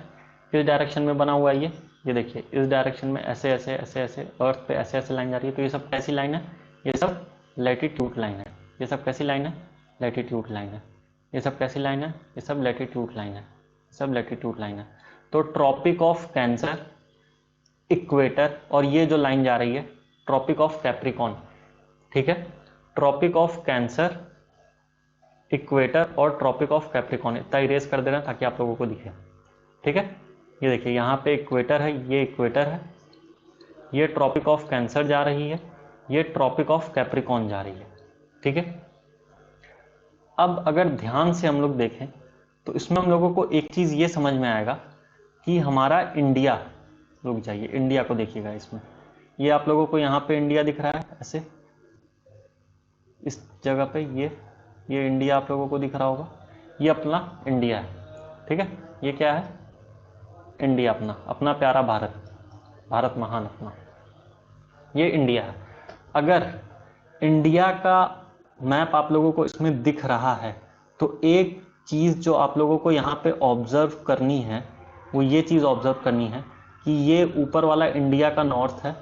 किस डायरेक्शन में बना हुआ है ये देखिए इस डायरेक्शन में ऐसे ऐसे ऐसे ऐसे अर्थ पे ऐसे ऐसे लाइन जा रही है। तो ये सब कैसी लाइन है, ये सब लैटिट्यूड लाइन है। ये सब कैसी लाइन है, लैटिट्यूड लाइन है। ये सब कैसी लाइन है, ये सब लैटिट्यूड लाइन है, सब लैटिट्यूड लाइन है। तो ट्रॉपिक ऑफ कैंसर, इक्वेटर, और ये जो लाइन जा रही है ट्रॉपिक ऑफ कैप्रिकॉन। ठीक है, ट्रॉपिक ऑफ कैंसर, इक्वेटर और ट्रॉपिक ऑफ कैप्रिकॉन, इतना इरेज कर देना ताकि आप लोगों को दिखे। ठीक है, ये देखिए यहाँ पे इक्वेटर है, ये इक्वेटर है, ये ट्रॉपिक ऑफ कैंसर जा रही है, ये ट्रॉपिक ऑफ कैप्रिकॉन जा रही है। ठीक है, अब अगर ध्यान से हम लोग देखें तो इसमें हम लोगों को एक चीज़ ये समझ में आएगा कि हमारा इंडिया, रुक जाइए इंडिया को देखिएगा इसमें, ये आप लोगों को यहाँ पे इंडिया दिख रहा है ऐसे, इस जगह पे ये इंडिया आप लोगों को दिख रहा होगा, ये अपना इंडिया है। ठीक है, ये क्या है, इंडिया, अपना प्यारा भारत, भारत महान अपना, ये इंडिया है। अगर इंडिया का मैप आप लोगों को इसमें दिख रहा है तो एक चीज़ जो आप लोगों को यहाँ पे ऑब्जर्व करनी है वो ये चीज़ ऑब्जर्व करनी है कि ये ऊपर वाला इंडिया का नॉर्थ है,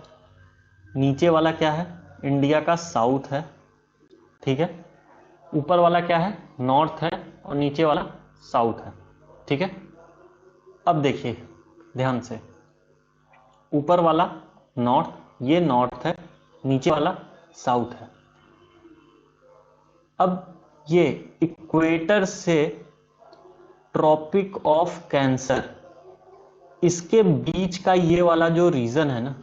नीचे वाला क्या है, इंडिया का साउथ है। ठीक है, ऊपर वाला क्या है, नॉर्थ है और नीचे वाला साउथ है। ठीक है, अब देखिए ध्यान से, ऊपर वाला नॉर्थ, ये नॉर्थ है, नीचे वाला साउथ है। अब ये इक्वेटर से ट्रॉपिक ऑफ कैंसर, इसके बीच का ये वाला जो रीजन है ना,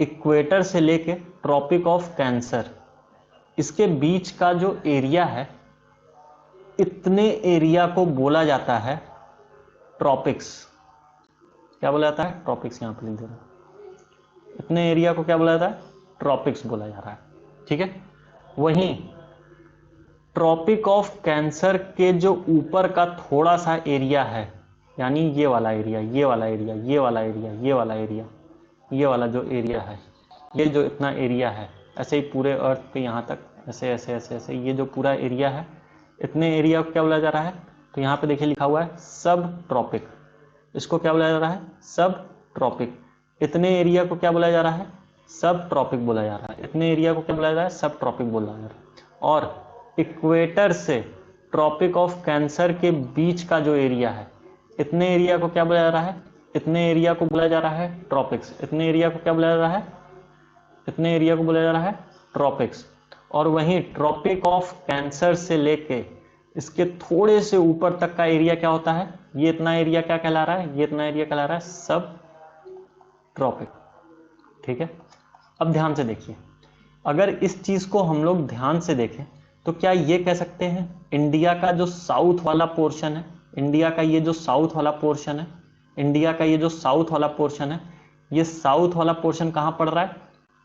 इक्वेटर से लेके ट्रॉपिक ऑफ कैंसर, इसके बीच का जो एरिया है, इतने एरिया को बोला जाता है ट्रॉपिक्स। क्या बोला जाता है, ट्रॉपिक्स, यहां पर लिख दे रहा हूं, इतने एरिया को क्या बोला जाता है, ट्रॉपिक्स बोला जा रहा है। ठीक है, वहीं ट्रॉपिक ऑफ कैंसर के जो ऊपर का थोड़ा सा एरिया है, यानी ये वाला एरिया, ये वाला एरिया, ये वाला एरिया, ये वाला एरिया, ये वाला जो एरिया है, ये जो इतना एरिया है, ऐसे ही पूरे अर्थ पे यहाँ तक ऐसे ऐसे ऐसे ऐसे, ये जो पूरा एरिया है, इतने एरिया को क्या बोला जा रहा है, तो यहाँ पे देखिए लिखा हुआ है सब ट्रॉपिक। इसको क्या बोला जा रहा है, सब ट्रॉपिक। इतने एरिया को क्या बोला जा रहा है, सब ट्रॉपिक बोला जा रहा है। इतने एरिया को क्या बोला जा रहा है, सब ट्रॉपिक बोला जा रहा है। और इक्वेटर से ट्रॉपिक ऑफ कैंसर के बीच का जो एरिया है, इतने एरिया को क्या बोला जा रहा है, इतने एरिया को बोला जा रहा है ट्रॉपिक्स। इतने एरिया को क्या बोला जा रहा है, इतने एरिया को बोला जा रहा है ट्रॉपिक्स। और वहीं ट्रॉपिक ऑफ कैंसर से लेके इसके थोड़े से ऊपर तक का एरिया क्या होता है, ये इतना एरिया क्या कहला रहा है, ये इतना एरिया कहला रहा है सब ट्रॉपिक। ठीक है, अब ध्यान से देखिए, अगर इस चीज को हम लोग ध्यान से देखें तो क्या ये कह सकते हैं इंडिया का जो साउथ वाला पोर्शन है, इंडिया का ये जो साउथ वाला पोर्शन है, इंडिया का ये जो साउथ वाला पोर्शन है, ये साउथ वाला पोर्शन कहाँ पड़ रहा है,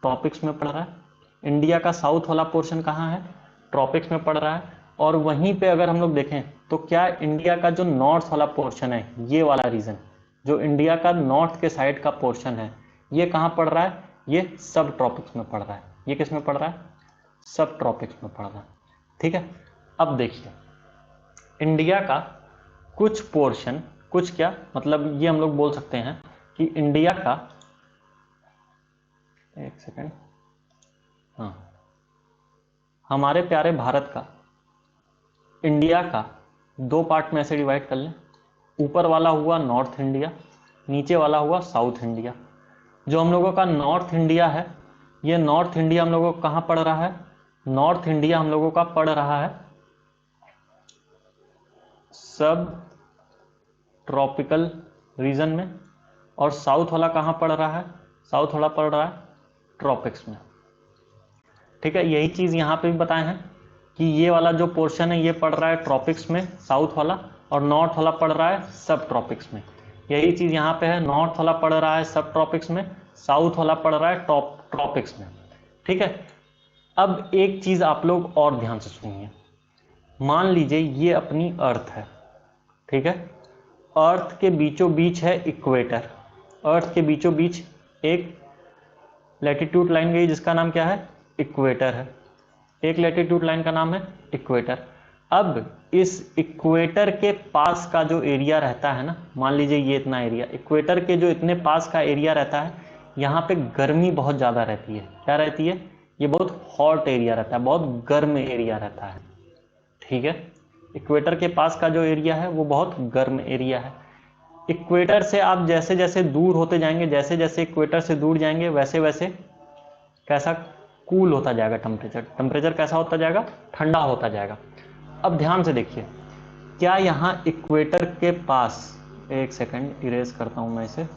ट्रॉपिक्स में पड़ रहा है। इंडिया का साउथ वाला पोर्शन कहाँ है, ट्रॉपिक्स में पड़ रहा है। और वहीं पे अगर हम लोग देखें तो क्या इंडिया का जो नॉर्थ वाला पोर्शन है, ये वाला रीजन जो इंडिया का नॉर्थ के साइड का पोर्शन है, ये कहाँ पड़ रहा है, ये सब ट्रॉपिक्स में पड़ रहा है। ये किस में पड़ रहा है, सब ट्रॉपिक्स में पड़ रहा है। ठीक है, अब देखिए इंडिया का कुछ पोर्शन, कुछ क्या मतलब ये हम लोग बोल सकते हैं कि इंडिया का, एक सेकेंड, हाँ, हमारे प्यारे भारत का, इंडिया का 2 पार्ट में ऐसे डिवाइड कर लें। ऊपर वाला हुआ नॉर्थ इंडिया, नीचे वाला हुआ साउथ इंडिया। जो हम लोगों का नॉर्थ इंडिया है, ये नॉर्थ इंडिया हम लोगों को कहाँ पड़ रहा है, नॉर्थ इंडिया हम लोगों का पड़ रहा है सब ट्रॉपिकल रीजन में। और साउथ वाला कहाँ पड़ रहा है, साउथ वाला पड़ रहा है ट्रॉपिक्स में। ठीक है, यही चीज यहाँ पे भी बताए हैं कि ये वाला जो पोर्शन है ये पड़ रहा है ट्रॉपिक्स में, साउथ वाला, और नॉर्थ वाला पड़ रहा है सब ट्रॉपिक्स में। यही चीज यहाँ पे है, नॉर्थ वाला पड़ रहा है सब ट्रॉपिक्स में साउथ वाला पड़ रहा है ट्रॉपिक्स में, ठीक है। अब एक चीज आप लोग और ध्यान से सुनिए, मान लीजिए ये अपनी अर्थ है, ठीक है। अर्थ के बीचों बीच है इक्वेटर, अर्थ के बीचों बीच एक लैटिट्यूड लाइन गई जिसका नाम क्या है, इक्वेटर है, एक लैटिट्यूड लाइन का नाम है इक्वेटर। अब इस इक्वेटर के पास का जो एरिया रहता है ना, मान लीजिए ये इतना एरिया, इक्वेटर के जो इतने पास का एरिया रहता है, यहाँ पे गर्मी बहुत ज़्यादा रहती है। क्या रहती है, ये बहुत हॉट एरिया रहता है, बहुत गर्म एरिया रहता है, ठीक है। इक्वेटर के पास का जो एरिया है वो बहुत गर्म एरिया है। इक्वेटर से आप जैसे जैसे दूर होते जाएंगे, जैसे जैसे इक्वेटर से दूर जाएंगे, वैसे वैसे कैसा कूल होता जाएगा टेम्परेचर, टेम्परेचर कैसा होता जाएगा, ठंडा होता जाएगा। अब ध्यान से देखिए, क्या यहाँ इक्वेटर के पास, एक सेकंड इरेज करता हूं मैं इसे,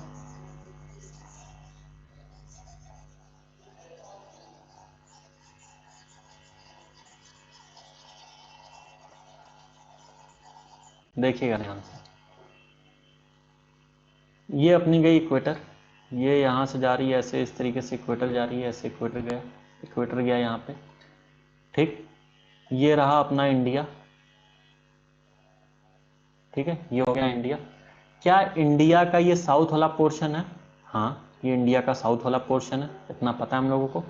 देखिएगा ध्यान से, ये अपनी गई इक्वेटर, ये यहाँ से जा रही है ऐसे, इस तरीके से इक्वेटर जा रही है, ऐसे इक्वेटर गया, इक्वेटर गया यहाँ पे, ठीक। ये रहा अपना इंडिया, ठीक है, ये हो गया इंडिया। क्या इंडिया का ये साउथ वाला पोर्शन है, हाँ ये इंडिया का साउथ वाला पोर्शन है, इतना पता है हम लोगों को।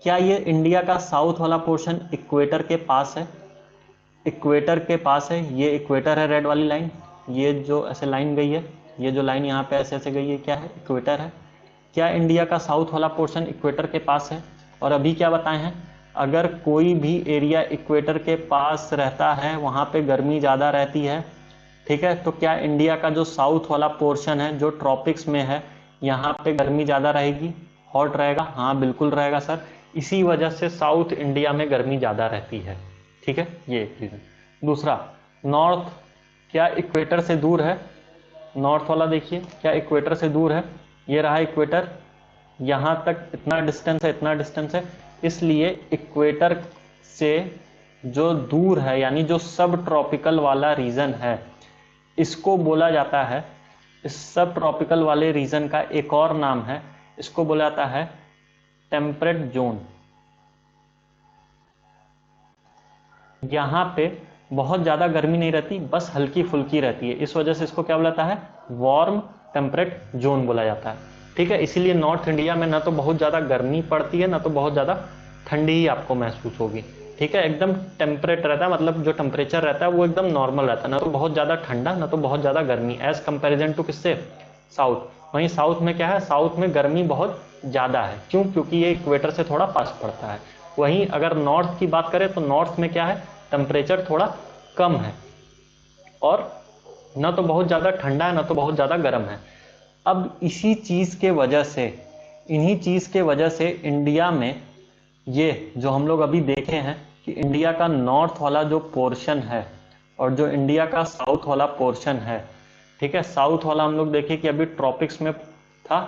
क्या ये इंडिया का साउथ वाला पोर्शन इक्वेटर के पास है, इक्वेटर के पास है, ये इक्वेटर है, रेड वाली लाइन, ये जो ऐसे लाइन गई है, ये जो लाइन यहाँ पे ऐसे ऐसे गई है, क्या है, इक्वेटर है। क्या इंडिया का साउथ वाला पोर्शन इक्वेटर के पास है? और अभी क्या बताए हैं, अगर कोई भी एरिया इक्वेटर के पास रहता है वहाँ पे गर्मी ज़्यादा रहती है, ठीक है। तो क्या इंडिया का जो साउथ वाला पोर्शन है जो ट्रॉपिक्स में है, यहाँ पे गर्मी ज़्यादा रहेगी, हॉट रहेगा? हाँ बिल्कुल रहेगा सर, इसी वजह से साउथ इंडिया में गर्मी ज़्यादा रहती है, ठीक है, ये एक रीज़न। दूसरा, नॉर्थ क्या इक्वेटर से दूर है? नॉर्थ वाला देखिए, क्या इक्वेटर से दूर है? ये रहा इक्वेटर, यहाँ तक इतना डिस्टेंस है, इतना डिस्टेंस है, इसलिए इक्वेटर से जो दूर है, यानी जो सब ट्रॉपिकल वाला रीजन है, इसको बोला जाता है, इस सब ट्रॉपिकल वाले रीजन का एक और नाम है, इसको बोला जाता है टेम्परेट जोन। यहाँ पे बहुत ज़्यादा गर्मी नहीं रहती, बस हल्की फुल्की रहती है, इस वजह से इसको क्या बोला जाता है, वार्म टेम्परेट जोन बोला जाता है, ठीक है। इसीलिए नॉर्थ इंडिया में ना तो बहुत ज़्यादा गर्मी पड़ती है, ना तो बहुत ज़्यादा ठंडी ही आपको महसूस होगी, ठीक है। एकदम टेम्परेट रहता है, मतलब जो टेम्परेचर रहता है वो एकदम नॉर्मल रहता है, ना तो बहुत ज़्यादा ठंडा ना तो बहुत ज़्यादा गर्मी, एज कंपेरिजन टू किससे, साउथ। वहीं साउथ में क्या है, साउथ में गर्मी बहुत ज़्यादा है, क्यों, क्योंकि ये इक्वेटर से थोड़ा पास पड़ता है। वहीं अगर नॉर्थ की बात करें तो नॉर्थ में क्या है, टेम्परेचर थोड़ा कम है, और ना तो बहुत ज़्यादा ठंडा है ना तो बहुत ज़्यादा गर्म है। अब इसी चीज़ के वजह से, इन्हीं चीज़ के वजह से इंडिया में ये जो हम लोग अभी देखे हैं कि इंडिया का नॉर्थ वाला जो पोर्शन है और जो इंडिया का साउथ वाला पोर्शन है, ठीक है, साउथ वाला हम लोग देखे कि अभी ट्रॉपिक्स में था,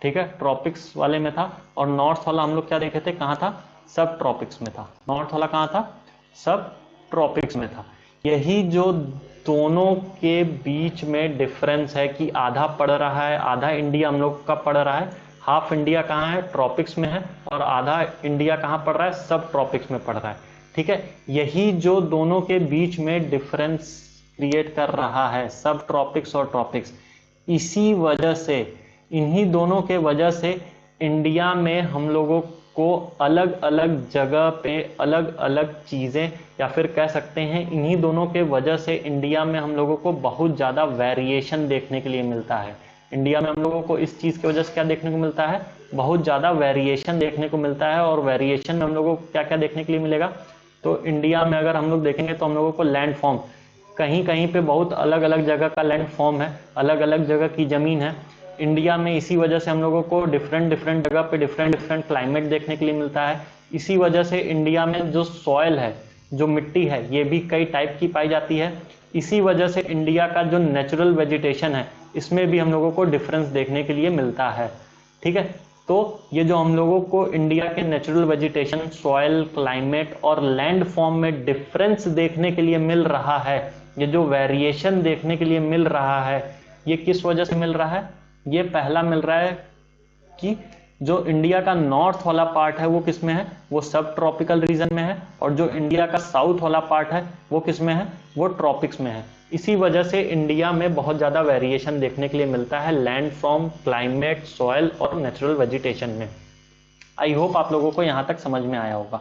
ठीक है, ट्रॉपिक्स वाले में था, और नॉर्थ वाला हम लोग क्या देखे थे, कहाँ था, सब ट्रॉपिक्स में था। नॉर्थ वाला कहाँ था, सब ट्रॉपिक्स में था। यही जो दोनों के बीच में डिफरेंस है कि आधा पड़ रहा है, आधा इंडिया हम लोग का पड़ रहा है, हाफ इंडिया कहाँ है, ट्रॉपिक्स में है, और आधा इंडिया कहाँ पड़ रहा है, सब ट्रॉपिक्स में पड़ रहा है, ठीक है। यही जो दोनों के बीच में डिफरेंस क्रिएट कर रहा है, सब ट्रॉपिक्स और ट्रॉपिक्स, इसी वजह से, इन्हीं दोनों के वजह से इंडिया में हम लोगों को अलग अलग जगह पे अलग अलग चीज़ें, या फिर कह सकते हैं इन्हीं दोनों के वजह से इंडिया में हम लोगों को बहुत ज़्यादा वेरिएशन देखने के लिए मिलता है। इंडिया में हम लोगों को इस चीज़ की वजह से क्या देखने को मिलता है, बहुत ज़्यादा वेरिएशन देखने को मिलता है। और वेरिएशन में हम लोगों को क्या क्या देखने के लिए मिलेगा, तो इंडिया में अगर हम लोग देखेंगे तो हम लोगों को लैंड फॉर्म, कहीं कहीं पे बहुत अलग अलग जगह का लैंड फॉर्म है, अलग अलग जगह की ज़मीन है इंडिया में। इसी वजह से हम लोगों को डिफरेंट डिफरेंट जगह पे डिफरेंट डिफरेंट क्लाइमेट देखने के लिए मिलता है। इसी वजह से इंडिया में जो सॉइल है, जो मिट्टी है, ये भी कई टाइप की पाई जाती है। इसी वजह से इंडिया का जो नेचुरल वेजिटेशन है, इसमें भी हम लोगों को डिफरेंस देखने के लिए मिलता है, ठीक है। तो ये जो हम लोगों को इंडिया के नेचुरल वेजिटेशन, सॉइल, क्लाइमेट और लैंड फॉर्म में डिफरेंस देखने के लिए मिल रहा है, ये जो वेरिएशन देखने के लिए मिल रहा है, ये किस वजह से मिल रहा है, ये पहला मिल रहा है कि जो इंडिया का नॉर्थ वाला पार्ट है वो किस में है, वो सब ट्रॉपिकल रीजन में है, और जो इंडिया का साउथ वाला पार्ट है वो किस में है, वो ट्रॉपिक्स में है। इसी वजह से इंडिया में बहुत ज़्यादा वेरिएशन देखने के लिए मिलता है लैंड फॉर्म, क्लाइमेट, सॉयल और नेचुरल वेजिटेशन में। आई होप आप लोगों को यहाँ तक समझ में आया होगा।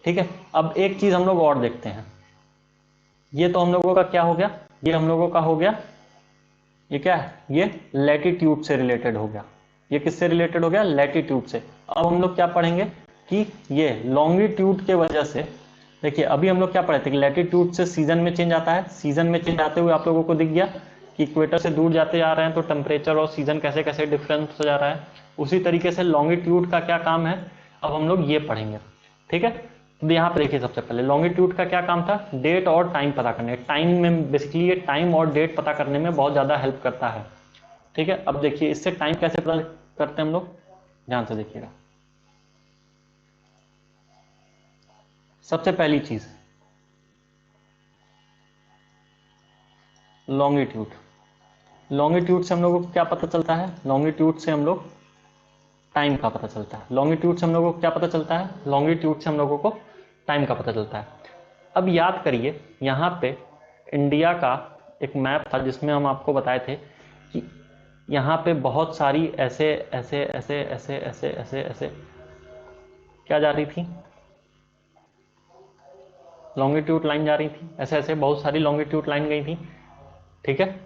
ठीक है, अब एक चीज़ हम लोग और देखते हैं। ये तो हम लोगों का क्या हो गया, ये हम लोगों का हो गया, ये क्या है, ये लैटिट्यूड से रिलेटेड हो गया। ये किससे रिलेटेड हो गया, लैटिट्यूड से। अब हम लोग क्या पढ़ेंगे कि ये लॉन्गिट्यूड के वजह से, देखिए अभी हम लोग क्या पढ़े थे कि लैटिट्यूड से सीजन में चेंज आता है। सीजन में चेंज आते हुए आप लोगों को दिख गया कि इक्वेटर से दूर जाते जा रहे हैं तो टेम्परेचर और सीजन कैसे कैसे डिफरेंस हो जा रहा है। उसी तरीके से लॉन्गिट्यूड का क्या काम है, अब हम लोग ये पढ़ेंगे। ठीक है, तो यहाँ पे देखिए सबसे पहले लॉन्गिट्यूड का क्या काम था, डेट और टाइम पता करने। टाइम में बेसिकली ये टाइम और डेट पता करने में बहुत ज़्यादा हेल्प करता है। ठीक है, अब देखिए इससे टाइम कैसे पता करते हैं हम लोग, ध्यान से देखिएगा। सबसे पहली चीज लॉन्गिट्यूड। लॉन्गिट्यूड से हम लोगों को क्या पता चलता है, लॉन्गिट्यूड से हम लोग टाइम का पता चलता है। लॉन्गिट्यूड से हम लोगों को क्या पता चलता है, लॉन्गिट्यूड से हम लोगों को टाइम का पता चलता है। अब याद करिए यहाँ पे इंडिया का एक मैप था जिसमें हम आपको बताए थे कि यहाँ पे बहुत सारी ऐसे ऐसे ऐसे ऐसे ऐसे ऐसे ऐसे क्या जा रही थी, लॉन्गिट्यूड लाइन जा रही थी, ऐसे ऐसे बहुत सारी लॉन्गिट्यूड लाइन गई थी। ठीक है,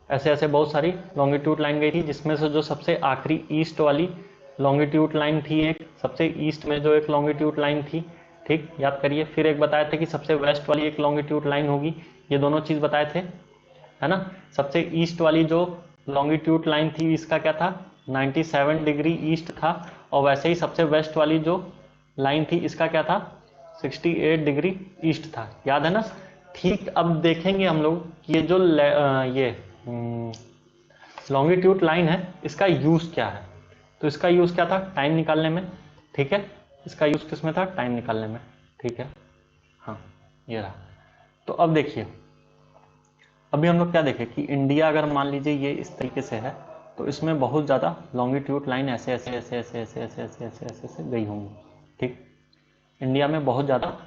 ऐसे ऐसे बहुत सारी लॉन्गिट्यूड लाइन गई थी, जिसमें से जो सबसे आखिरी ईस्ट वाली लॉन्गिट्यूड लाइन थी, एक सबसे ईस्ट में जो एक लॉन्गिट्यूड लाइन थी, ठीक याद करिए। फिर एक बताए थे कि सबसे वेस्ट वाली एक लॉन्गिट्यूड लाइन होगी, ये दोनों चीज़ बताए थे, है ना। सबसे ईस्ट वाली जो लॉन्गिट्यूड लाइन थी इसका क्या था, 97 डिग्री ईस्ट था, और वैसे ही सबसे वेस्ट वाली जो लाइन थी इसका क्या था, 68 डिग्री ईस्ट था, याद है ना। ठीक, अब देखेंगे हम लोग कि ये जो ये लॉन्गिट्यूड लाइन है इसका यूज क्या है। तो इसका यूज क्या था, टाइम निकालने में। ठीक है, इसका यूज किस में था, टाइम निकालने में। ठीक है, हाँ ये रहा। तो अब देखिए, अभी हम लोग क्या देखें कि इंडिया अगर मान लीजिए ये इस तरीके से है, तो इसमें बहुत ज़्यादा लॉन्गिट्यूड लाइन ऐसे ऐसे ऐसे ऐसे ऐसे ऐसे ऐसे ऐसे ऐसे ऐसे गई होंगी। ठीक, इंडिया में बहुत ज़्यादा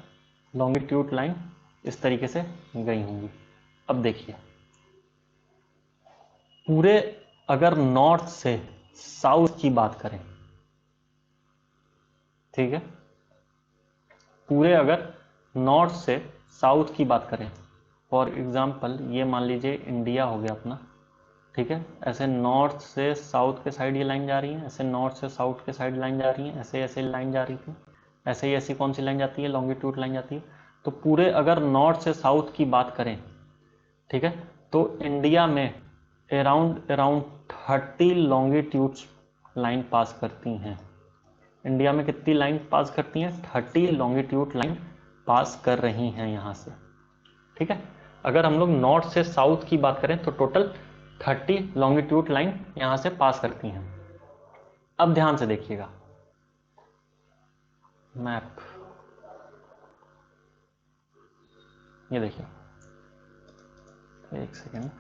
लॉन्गिट्यूड लाइन इस तरीके से गई होंगी। अब देखिए पूरे अगर नॉर्थ से साउथ की बात करें, ठीक है, पूरे अगर नॉर्थ से साउथ की बात करें, फॉर एग्जाम्पल ये मान लीजिए इंडिया हो गया अपना। ठीक है, ऐसे नॉर्थ से साउथ के साइड ये लाइन जा रही है, ऐसे नॉर्थ से साउथ के साइड लाइन जा रही है, ऐसे ऐसे लाइन जा रही थी, ऐसे ही ऐसी कौन सी लाइन जाती है, लॉन्गिट्यूड लाइन जाती है। तो पूरे अगर नॉर्थ से साउथ की बात करें, ठीक है, तो इंडिया में अराउंड अराउंड 30 लॉन्गिट्यूड्स लाइन पास करती हैं। इंडिया में कितनी लाइन पास करती हैं, 30 लॉन्गिट्यूड लाइन पास कर रही हैं यहाँ से। ठीक है, अगर हम लोग नॉर्थ से साउथ की बात करें तो टोटल 30 लॉन्गिट्यूड लाइन यहाँ से पास करती हैं। अब ध्यान से देखिएगा मैप, ये देखिए, एक सेकेंड,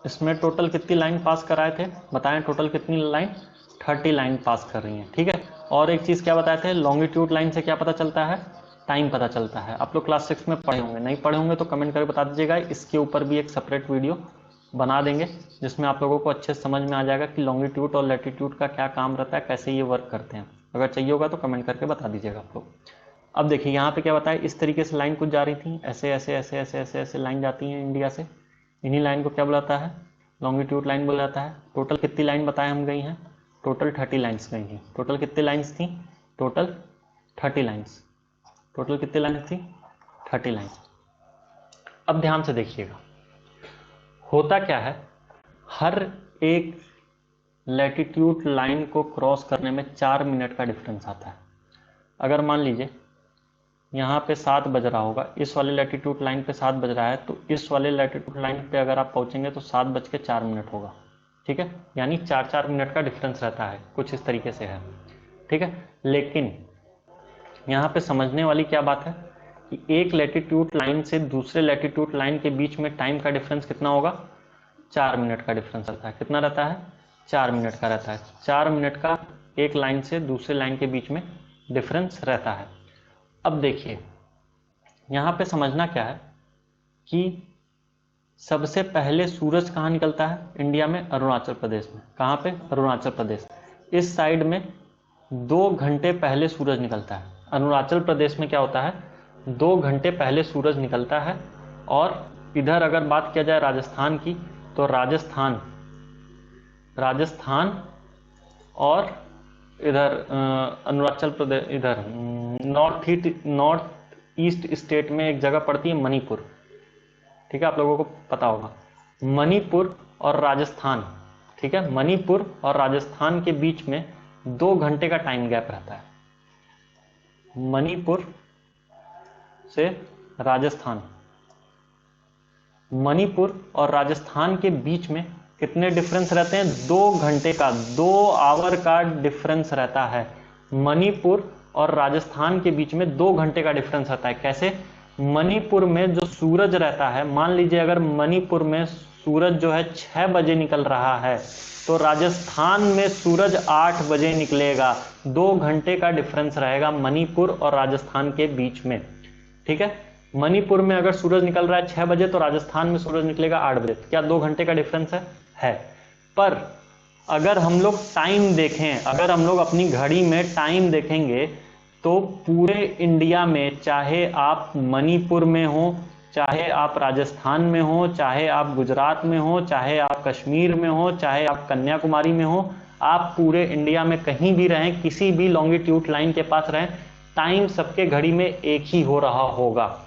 इसमें टोटल कितनी लाइन पास कराए थे, बताएं टोटल कितनी लाइन, 30 लाइन पास कर रही हैं। ठीक है, और एक चीज़ क्या बताए थे, लॉन्गिट्यूड लाइन से क्या पता चलता है, टाइम पता चलता है। आप लोग क्लास 6 में पढ़े होंगे, नहीं पढ़े होंगे तो कमेंट करके बता दीजिएगा। इसके ऊपर भी एक सेपरेट वीडियो बना देंगे जिसमें आप लोगों को अच्छे से समझ में आ जाएगा कि लॉन्गिट्यूड और लैटिट्यूड का क्या काम रहता है, कैसे ये वर्क करते हैं। अगर चाहिए होगा तो कमेंट करके बता दीजिएगा आप लोग। अब देखिए यहाँ पे क्या बताया, इस तरीके से लाइन कुछ जा रही थी, ऐसे ऐसे ऐसे ऐसे ऐसे ऐसे लाइन जाती हैं इंडिया से, इन्हीं लाइन को क्या बुलाता है, लॉन्गिट्यूड लाइन बोला जाता है। टोटल कितनी लाइन बताए हम गई हैं, टोटल 30 लाइन्स गई हैं। टोटल कितनी लाइन्स थी, टोटल 30 लाइन्स, टोटल कितनी लाइन्स थी, 30 लाइन्स। अब ध्यान से देखिएगा होता क्या है, हर एक लैटिट्यूड लाइन को क्रॉस करने में 4 मिनट का डिफरेंस आता है। अगर मान लीजिए यहाँ पे 7 बज रहा होगा, इस वाले लैटिट्यूड लाइन पे 7 बज रहा है, तो इस वाले लैटिट्यूड लाइन पे अगर आप पहुँचेंगे तो 7:04 होगा। ठीक है, यानी 4-4 मिनट का डिफरेंस रहता है, कुछ इस तरीके से है। ठीक है, लेकिन यहाँ पे समझने वाली क्या बात है कि एक लैटिट्यूड लाइन से दूसरे लैटिट्यूड लाइन के बीच में टाइम का डिफरेंस कितना होगा, 4 मिनट का डिफरेंस रहता है। कितना रहता है, 4 मिनट का रहता है। 4 मिनट का एक लाइन से दूसरे लाइन के बीच में डिफरेंस रहता है। अब देखिए यहाँ पे समझना क्या है कि सबसे पहले सूरज कहाँ निकलता है इंडिया में, अरुणाचल प्रदेश में। कहाँ पे, अरुणाचल प्रदेश। इस साइड में 2 घंटे पहले सूरज निकलता है। अरुणाचल प्रदेश में क्या होता है, 2 घंटे पहले सूरज निकलता है। और इधर अगर बात किया जाए राजस्थान की, तो राजस्थान और इधर अरुणाचल प्रदेश, इधर नॉर्थ ईस्ट स्टेट में एक जगह पड़ती है मणिपुर। ठीक है, आप लोगों को पता होगा मणिपुर और राजस्थान। ठीक है, मणिपुर और राजस्थान के बीच में 2 घंटे का टाइम गैप रहता है। मणिपुर से राजस्थान, मणिपुर और राजस्थान के बीच में कितने डिफरेंस रहते हैं, 2 घंटे का, 2 आवर का डिफरेंस रहता है। मणिपुर और राजस्थान के बीच में 2 घंटे का डिफरेंस रहता है। कैसे, मणिपुर में जो सूरज रहता है, मान लीजिए अगर मणिपुर में सूरज जो है 6 बजे निकल रहा है, तो राजस्थान में सूरज 8 बजे निकलेगा। 2 घंटे का डिफरेंस रहेगा मणिपुर और राजस्थान के बीच में। ठीक है, मणिपुर में अगर सूरज निकल रहा है 6 बजे, तो राजस्थान में सूरज निकलेगा 8 बजे। क्या 2 घंटे का डिफरेंस है। पर अगर हम लोग टाइम देखें, अगर हम लोग अपनी घड़ी में टाइम देखेंगे, तो पूरे इंडिया में, चाहे आप मणिपुर में हो, चाहे आप राजस्थान में हो, चाहे आप गुजरात में हो, चाहे आप कश्मीर में हो, चाहे आप कन्याकुमारी में हो, आप पूरे इंडिया में कहीं भी रहें, किसी भी लॉन्गिट्यूड लाइन के पास रहें, टाइम सबके घड़ी में एक ही हो रहा होगा।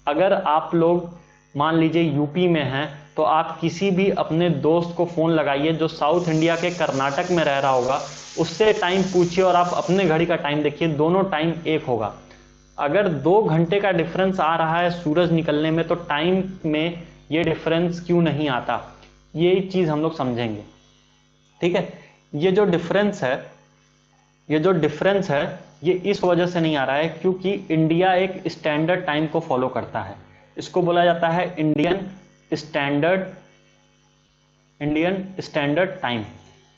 अगर आप लोग मान लीजिए यूपी में हैं, तो आप किसी भी अपने दोस्त को फ़ोन लगाइए जो साउथ इंडिया के कर्नाटक में रह रहा होगा, उससे टाइम पूछिए और आप अपने घड़ी का टाइम देखिए, दोनों टाइम एक होगा। अगर 2 घंटे का डिफरेंस आ रहा है सूरज निकलने में, तो टाइम में ये डिफरेंस क्यों नहीं आता, ये चीज़ हम लोग समझेंगे। ठीक है, ये जो डिफरेंस है ये इस वजह से नहीं आ रहा है क्योंकि इंडिया एक स्टैंडर्ड टाइम को फॉलो करता है। इसको बोला जाता है इंडियन स्टैंडर्ड टाइम।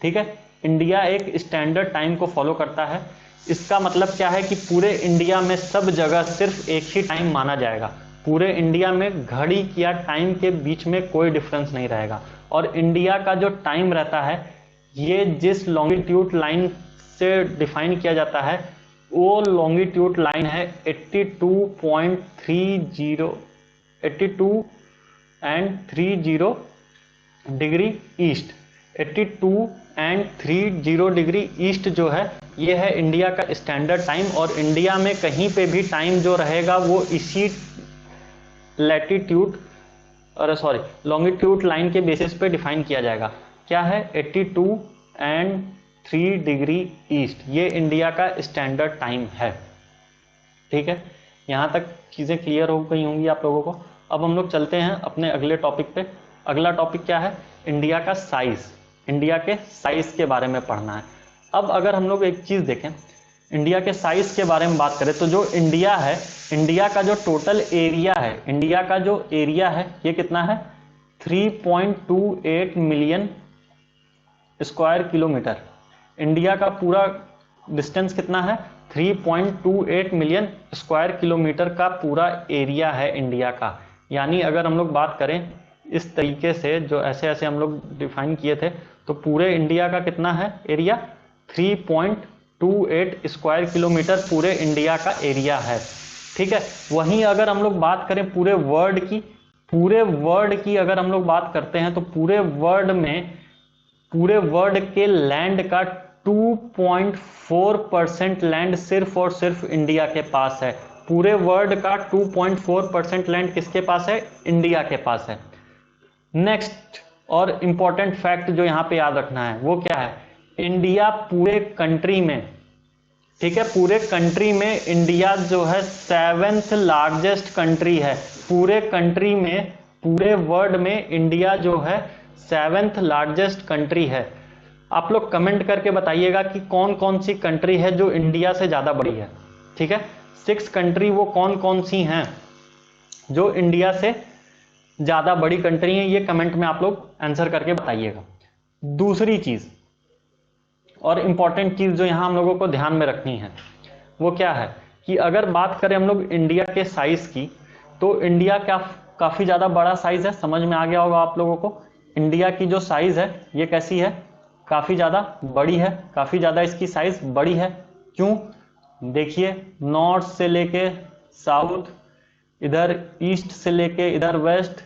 ठीक है, इंडिया एक स्टैंडर्ड टाइम को फॉलो करता है। इसका मतलब क्या है कि पूरे इंडिया में सब जगह सिर्फ एक ही टाइम माना जाएगा। पूरे इंडिया में घड़ी या टाइम के बीच में कोई डिफरेंस नहीं रहेगा। और इंडिया का जो टाइम रहता है, ये जिस लॉन्गिट्यूड लाइन से डिफाइन किया जाता है, वो लॉन्गिट्यूड लाइन है 82 डिग्री ईस्ट। 82 डिग्री ईस्ट जो है, ये है इंडिया का स्टैंडर्ड टाइम। और इंडिया में कहीं पे भी टाइम जो रहेगा वो इसी लॉन्गिट्यूड लाइन के बेसिस पे डिफाइन किया जाएगा। क्या है, 82 डिग्री ईस्ट, ये इंडिया का स्टैंडर्ड टाइम है। ठीक है, यहाँ तक चीज़ें क्लियर हो गई होंगी आप लोगों को। अब हम लोग चलते हैं अपने अगले टॉपिक पे। अगला टॉपिक क्या है, इंडिया का साइज। इंडिया के साइज के बारे में पढ़ना है। अब अगर हम लोग एक चीज़ देखें, इंडिया के साइज के बारे में बात करें, तो जो इंडिया है, इंडिया का जो टोटल एरिया है, इंडिया का जो एरिया है ये कितना है, 3.28 मिलियन स्क्वायर किलोमीटर। इंडिया का पूरा डिस्टेंस कितना है, 3.28 मिलियन स्क्वायर किलोमीटर का पूरा एरिया है इंडिया का। यानी अगर हम लोग बात करें इस तरीके से, जो ऐसे ऐसे हम लोग डिफाइन किए थे, तो पूरे इंडिया का कितना है एरिया, 3.28 स्क्वायर किलोमीटर पूरे इंडिया का एरिया है। ठीक है, वहीं अगर हम लोग बात करें पूरे वर्ल्ड की अगर हम लोग बात करते हैं, तो पूरे वर्ल्ड के लैंड का 2.4% लैंड सिर्फ और सिर्फ इंडिया के पास है। पूरे वर्ल्ड का 2.4% लैंड किसके पास है, इंडिया के पास है। नेक्स्ट और इंपॉर्टेंट फैक्ट जो यहाँ पे याद रखना है वो क्या है, इंडिया पूरे कंट्री में, ठीक है, पूरे कंट्री में इंडिया जो है 7th लार्जेस्ट कंट्री है। पूरे कंट्री में, पूरे वर्ल्ड में इंडिया जो है 7th लार्जेस्ट कंट्री है। आप लोग कमेंट करके बताइएगा कि कौन कौन सी कंट्री है जो इंडिया से ज़्यादा बड़ी है। ठीक है, 6 कंट्री वो कौन कौन सी हैं जो इंडिया से ज़्यादा बड़ी कंट्री हैं, ये कमेंट में आप लोग आंसर करके बताइएगा। दूसरी चीज़ और इम्पॉर्टेंट चीज़ जो यहाँ हम लोगों को ध्यान में रखनी है वो क्या है कि अगर बात करें हम लोग इंडिया के साइज़ की, तो इंडिया क्या काफ़ी ज़्यादा बड़ा साइज़ है, समझ में आ गया होगा आप लोगों को। इंडिया की जो साइज़ है ये कैसी है, काफ़ी ज़्यादा बड़ी है, काफ़ी ज़्यादा इसकी साइज़ बड़ी है। क्यों? देखिए, नॉर्थ से लेके साउथ, इधर ईस्ट से लेके इधर वेस्ट,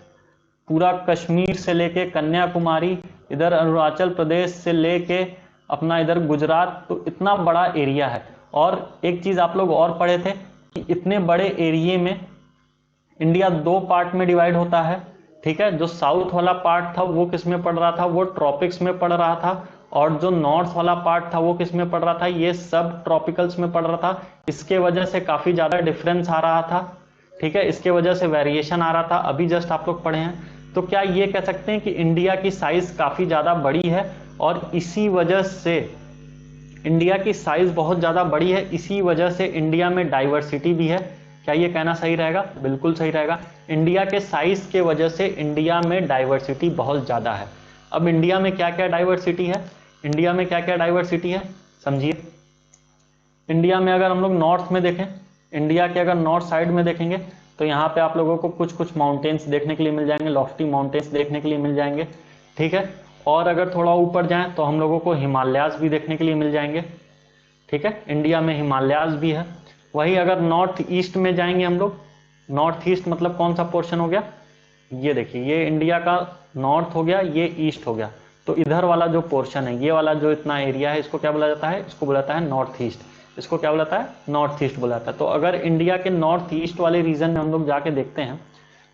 पूरा कश्मीर से लेके कन्याकुमारी, इधर अरुणाचल प्रदेश से लेके अपना इधर गुजरात, तो इतना बड़ा एरिया है। और एक चीज़ आप लोग और पढ़े थे कि इतने बड़े एरिया में इंडिया 2 पार्ट में डिवाइड होता है, ठीक है। जो साउथ वाला पार्ट था वो किस में पड़ रहा था, वो ट्रॉपिक्स में पड़ रहा था, और जो नॉर्थ वाला पार्ट था वो किस में पड़ रहा था, ये सब ट्रॉपिकल्स में पड़ रहा था। इसके वजह से काफ़ी ज़्यादा डिफरेंस आ रहा था, ठीक है, इसके वजह से वेरिएशन आ रहा था, अभी जस्ट आप लोग पढ़े हैं। तो क्या ये कह सकते हैं कि इंडिया की साइज़ काफ़ी ज़्यादा बड़ी है, और इसी वजह से इंडिया की साइज़ बहुत ज़्यादा बड़ी है, इसी वजह से इंडिया में डाइवर्सिटी भी है। क्या ये कहना सही रहेगा? बिल्कुल सही रहेगा। इंडिया के साइज़ के वजह से इंडिया में डाइवर्सिटी बहुत ज़्यादा है। अब इंडिया में क्या क्या डाइवर्सिटी है, इंडिया में क्या क्या डाइवर्सिटी है समझिए। इंडिया में अगर हम लोग नॉर्थ में देखें, इंडिया के अगर नॉर्थ साइड में देखेंगे तो यहाँ पे आप लोगों को कुछ कुछ माउंटेन्स देखने के लिए मिल जाएंगे, लॉफ्टी माउंटेन्स देखने के लिए मिल जाएंगे, ठीक है। और अगर थोड़ा ऊपर जाएं तो हम लोगों को हिमालयाज भी देखने के लिए मिल जाएंगे, ठीक है। इंडिया में हिमालयाज भी है। वही अगर नॉर्थ ईस्ट में जाएंगे हम लोग, नॉर्थ ईस्ट मतलब कौन सा पोर्शन हो गया, ये देखिए, ये इंडिया का नॉर्थ हो गया, ये ईस्ट हो गया। तो इधर वाला जो पोर्शन है, ये वाला जो इतना एरिया है, इसको क्या बोला जाता है, इसको बोला जाता है नॉर्थ ईस्ट। इसको क्या बोला जाता है, नॉर्थ ईस्ट बोला जाता है। तो अगर इंडिया के नॉर्थ ईस्ट वाले रीजन में हम लोग जाके देखते हैं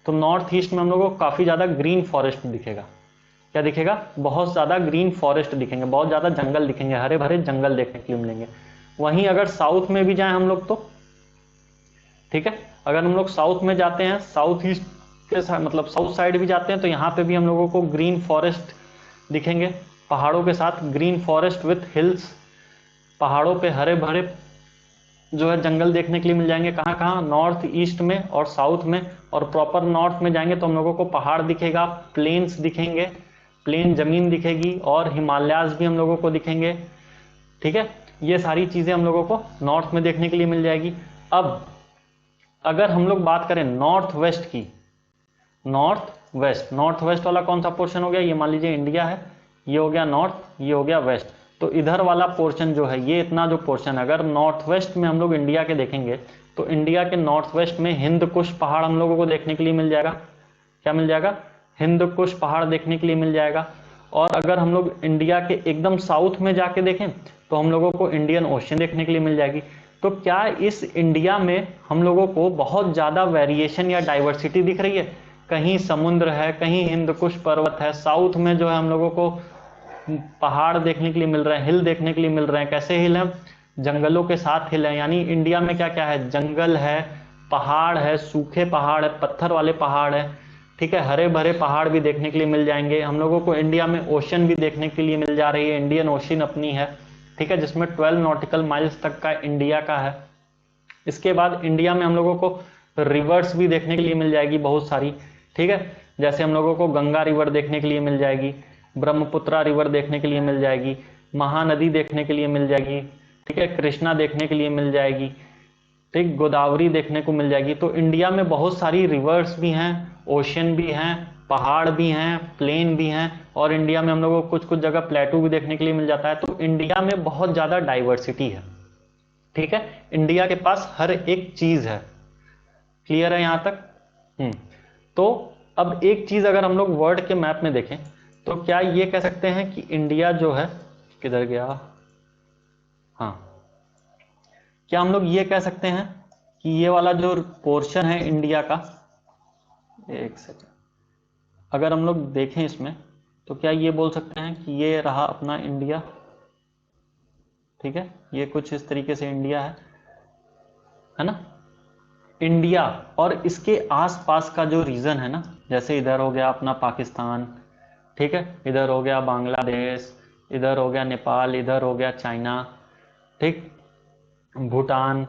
तो नॉर्थ ईस्ट में हम लोग को काफ़ी ज़्यादा ग्रीन फॉरेस्ट दिखेगा। क्या दिखेगा? बहुत ज़्यादा ग्रीन फॉरेस्ट दिखेंगे, बहुत ज़्यादा जंगल दिखेंगे, हरे भरे जंगल देखने के लिए मिलेंगे। वहीं अगर साउथ में भी जाएं हम लोग तो, ठीक है, अगर हम लोग साउथ में जाते हैं, साउथ ईस्ट के मतलब साउथ साइड भी जाते हैं, तो यहाँ पे भी हम लोगों को ग्रीन फॉरेस्ट दिखेंगे, पहाड़ों के साथ ग्रीन फॉरेस्ट विथ हिल्स, पहाड़ों पे हरे भरे जो है जंगल देखने के लिए मिल जाएंगे। कहाँ कहाँ? नॉर्थ ईस्ट में और साउथ में। और प्रॉपर नॉर्थ में जाएंगे तो हम लोगों को पहाड़ दिखेगा, प्लेन्स दिखेंगे, प्लेन जमीन दिखेगी, और हिमालयाज भी हम लोगों को दिखेंगे, ठीक है। ये सारी चीज़ें हम लोगों को नॉर्थ में देखने के लिए मिल जाएगी। अब अगर हम लोग बात करें नॉर्थ वेस्ट की, नॉर्थ वेस्ट वाला कौन सा पोर्शन हो गया, ये मान लीजिए इंडिया है, ये हो गया नॉर्थ, ये हो गया वेस्ट। तो इधर वाला पोर्शन जो है, ये इतना जो पोर्शन है, अगर नॉर्थ वेस्ट में हम लोग इंडिया के देखेंगे तो इंडिया के नॉर्थ वेस्ट में हिंद कुश पहाड़ हम लोगों को देखने के लिए मिल जाएगा। क्या मिल जाएगा? हिंद कुश पहाड़ देखने के लिए मिल जाएगा। और अगर हम लोग इंडिया के एकदम साउथ में जाके देखें तो हम लोगों को इंडियन ओशन देखने के लिए मिल जाएगी। तो क्या इस इंडिया में हम लोगों को बहुत ज़्यादा वेरिएशन या डाइवर्सिटी दिख रही है? कहीं समुद्र है, कहीं हिंद कुश पर्वत है, साउथ में जो है हम लोगों को पहाड़ देखने के लिए मिल रहे हैं, हिल देखने के लिए मिल रहे हैं। कैसे हिल हैं? जंगलों के साथ हिल है। यानी इंडिया में क्या क्या है? जंगल है, पहाड़ है, सूखे पहाड़ है, पत्थर वाले पहाड़ है, ठीक है, हरे भरे पहाड़ भी देखने के लिए मिल जाएंगे। हम लोगों को इंडिया में ओशन भी देखने के लिए मिल जा रही है, इंडियन ओशन अपनी है, ठीक है, जिसमें 12 नॉटिकल माइल्स तक का इंडिया का है। इसके बाद इंडिया में हम लोगों को रिवर्स भी देखने के लिए मिल जाएगी बहुत सारी, ठीक है। जैसे हम लोगों को गंगा रिवर देखने के लिए मिल जाएगी, ब्रह्मपुत्रा रिवर देखने के लिए मिल जाएगी, महानदी देखने के लिए मिल जाएगी, ठीक है, कृष्णा देखने के लिए मिल जाएगी, ठीक, गोदावरी देखने को मिल जाएगी। तो इंडिया में बहुत सारी रिवर्स भी हैं, ओशन भी हैं, पहाड़ भी हैं, प्लेन भी हैं, और इंडिया में हम लोगों को कुछ कुछ जगह प्लेटू भी देखने के लिए मिल जाता है। तो इंडिया में बहुत ज़्यादा डाइवर्सिटी है, ठीक है, इंडिया के पास हर एक चीज़ है। क्लियर है यहाँ तक? तो अब एक चीज़ अगर हम लोग वर्ल्ड के मैप में देखें तो क्या ये कह सकते हैं कि इंडिया जो है, किधर गया, हाँ, क्या हम लोग ये कह सकते हैं कि ये वाला जो पोर्शन है इंडिया का, एक सेकेंड, अगर हम लोग देखें इसमें तो क्या ये बोल सकते हैं कि ये रहा अपना इंडिया, ठीक है, ये कुछ इस तरीके से इंडिया है ना, इंडिया। और इसके आसपास का जो रीजन है ना, जैसे इधर हो गया अपना पाकिस्तान, ठीक है, इधर हो गया बांग्लादेश, इधर हो गया नेपाल, इधर हो गया चाइना, ठीक, भूटान,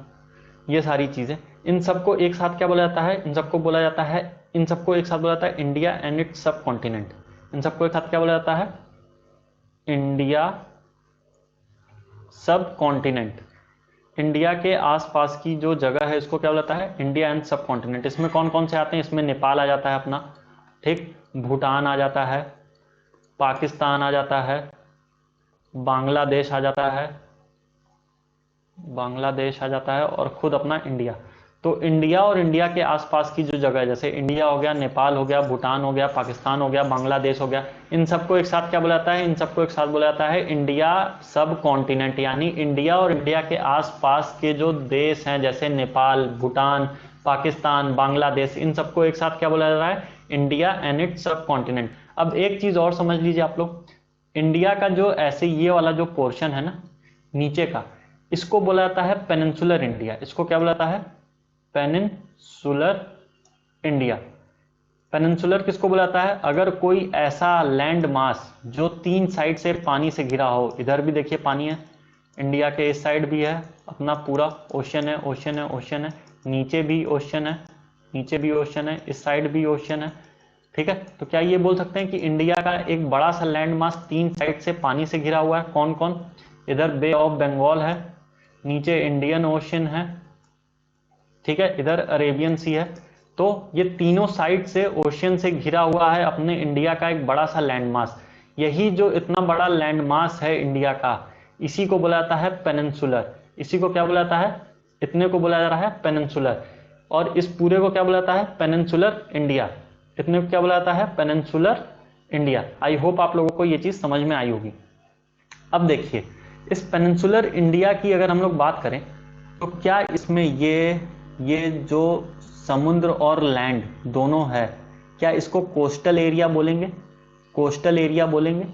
ये सारी चीजें, इन सबको एक साथ क्या बोला जाता है, इन सबको बोला जाता है, इन सबको एक साथ बोला जाता है इंडिया एंड इट्स सब कॉन्टिनेंट। इन सबको एक साथ क्या बोला जाता है, इंडिया सब कॉन्टिनेंट। इंडिया के आसपास की जो जगह है इसको क्या बोला जाता है, इंडिया एंड सब कॉन्टिनेंट। इसमें कौन कौन से आते हैं, इसमें नेपाल आ जाता है अपना, ठीक, भूटान आ जाता है, पाकिस्तान आ जाता है, बांग्लादेश आ जाता है, बांग्लादेश आ जाता है, और खुद अपना इंडिया। तो इंडिया और इंडिया के आसपास की जो जगह है, जैसे इंडिया हो गया, नेपाल हो गया, भूटान हो गया, पाकिस्तान हो गया, बांग्लादेश हो गया, इन सबको एक साथ क्या बोला जाता है, इन सबको एक साथ बोला जाता है इंडिया सब कॉन्टिनेंट। यानी इंडिया और इंडिया के आसपास के जो देश हैं जैसे नेपाल, भूटान, पाकिस्तान, बांग्लादेश, इन सबको एक साथ क्या बोला जा रहा है, इंडिया एंड इट्स सब कॉन्टिनेंट। अब एक चीज और समझ लीजिए आप लोग, इंडिया का जो ऐसे ये वाला जो पोर्शन है ना नीचे का, इसको बोला जाता है पेनिनसुलर इंडिया। इसको क्या बोला जाता है, पेनिनसुलर इंडिया। पेनिनसुलर किसको बोला जाता है, अगर कोई ऐसा लैंड मास जो 3 साइड से पानी से घिरा हो, इधर भी देखिए पानी है, इंडिया के इस साइड भी है अपना पूरा ओशन है, ओशन है, ओशन है, नीचे भी ओशन है, नीचे भी ओशन है, इस साइड भी ओशन है, ठीक है। तो क्या ये बोल सकते हैं कि इंडिया का एक बड़ा सा लैंड मास 3 साइड से पानी से घिरा हुआ है, कौन कौन, इधर बे ऑफ बंगाल है, नीचे इंडियन ओशन है, ठीक है, इधर अरेबियन सी है। तो ये तीनों साइड से ओशियन से घिरा हुआ है अपने इंडिया का एक बड़ा सा लैंडमास। यही जो इतना बड़ा लैंडमास है इंडिया का, इसी को बोला जाता है पेनिनसुलर। इसी को क्या बोला जाता है, इतने को बोला जा रहा है पेनिनसुलर, और इस पूरे को क्या बोला जाता है, पेनिनसुलर इंडिया। इतने को क्या बोला जाता है, पेनिनसुलर इंडिया। आई होप आप लोगों को ये चीज समझ में आई होगी। अब देखिए, इस पेनिनसुलर इंडिया की अगर हम लोग बात करें तो क्या इसमें ये जो समुद्र और लैंड दोनों है, क्या इसको कोस्टल एरिया बोलेंगे, कोस्टल एरिया बोलेंगे।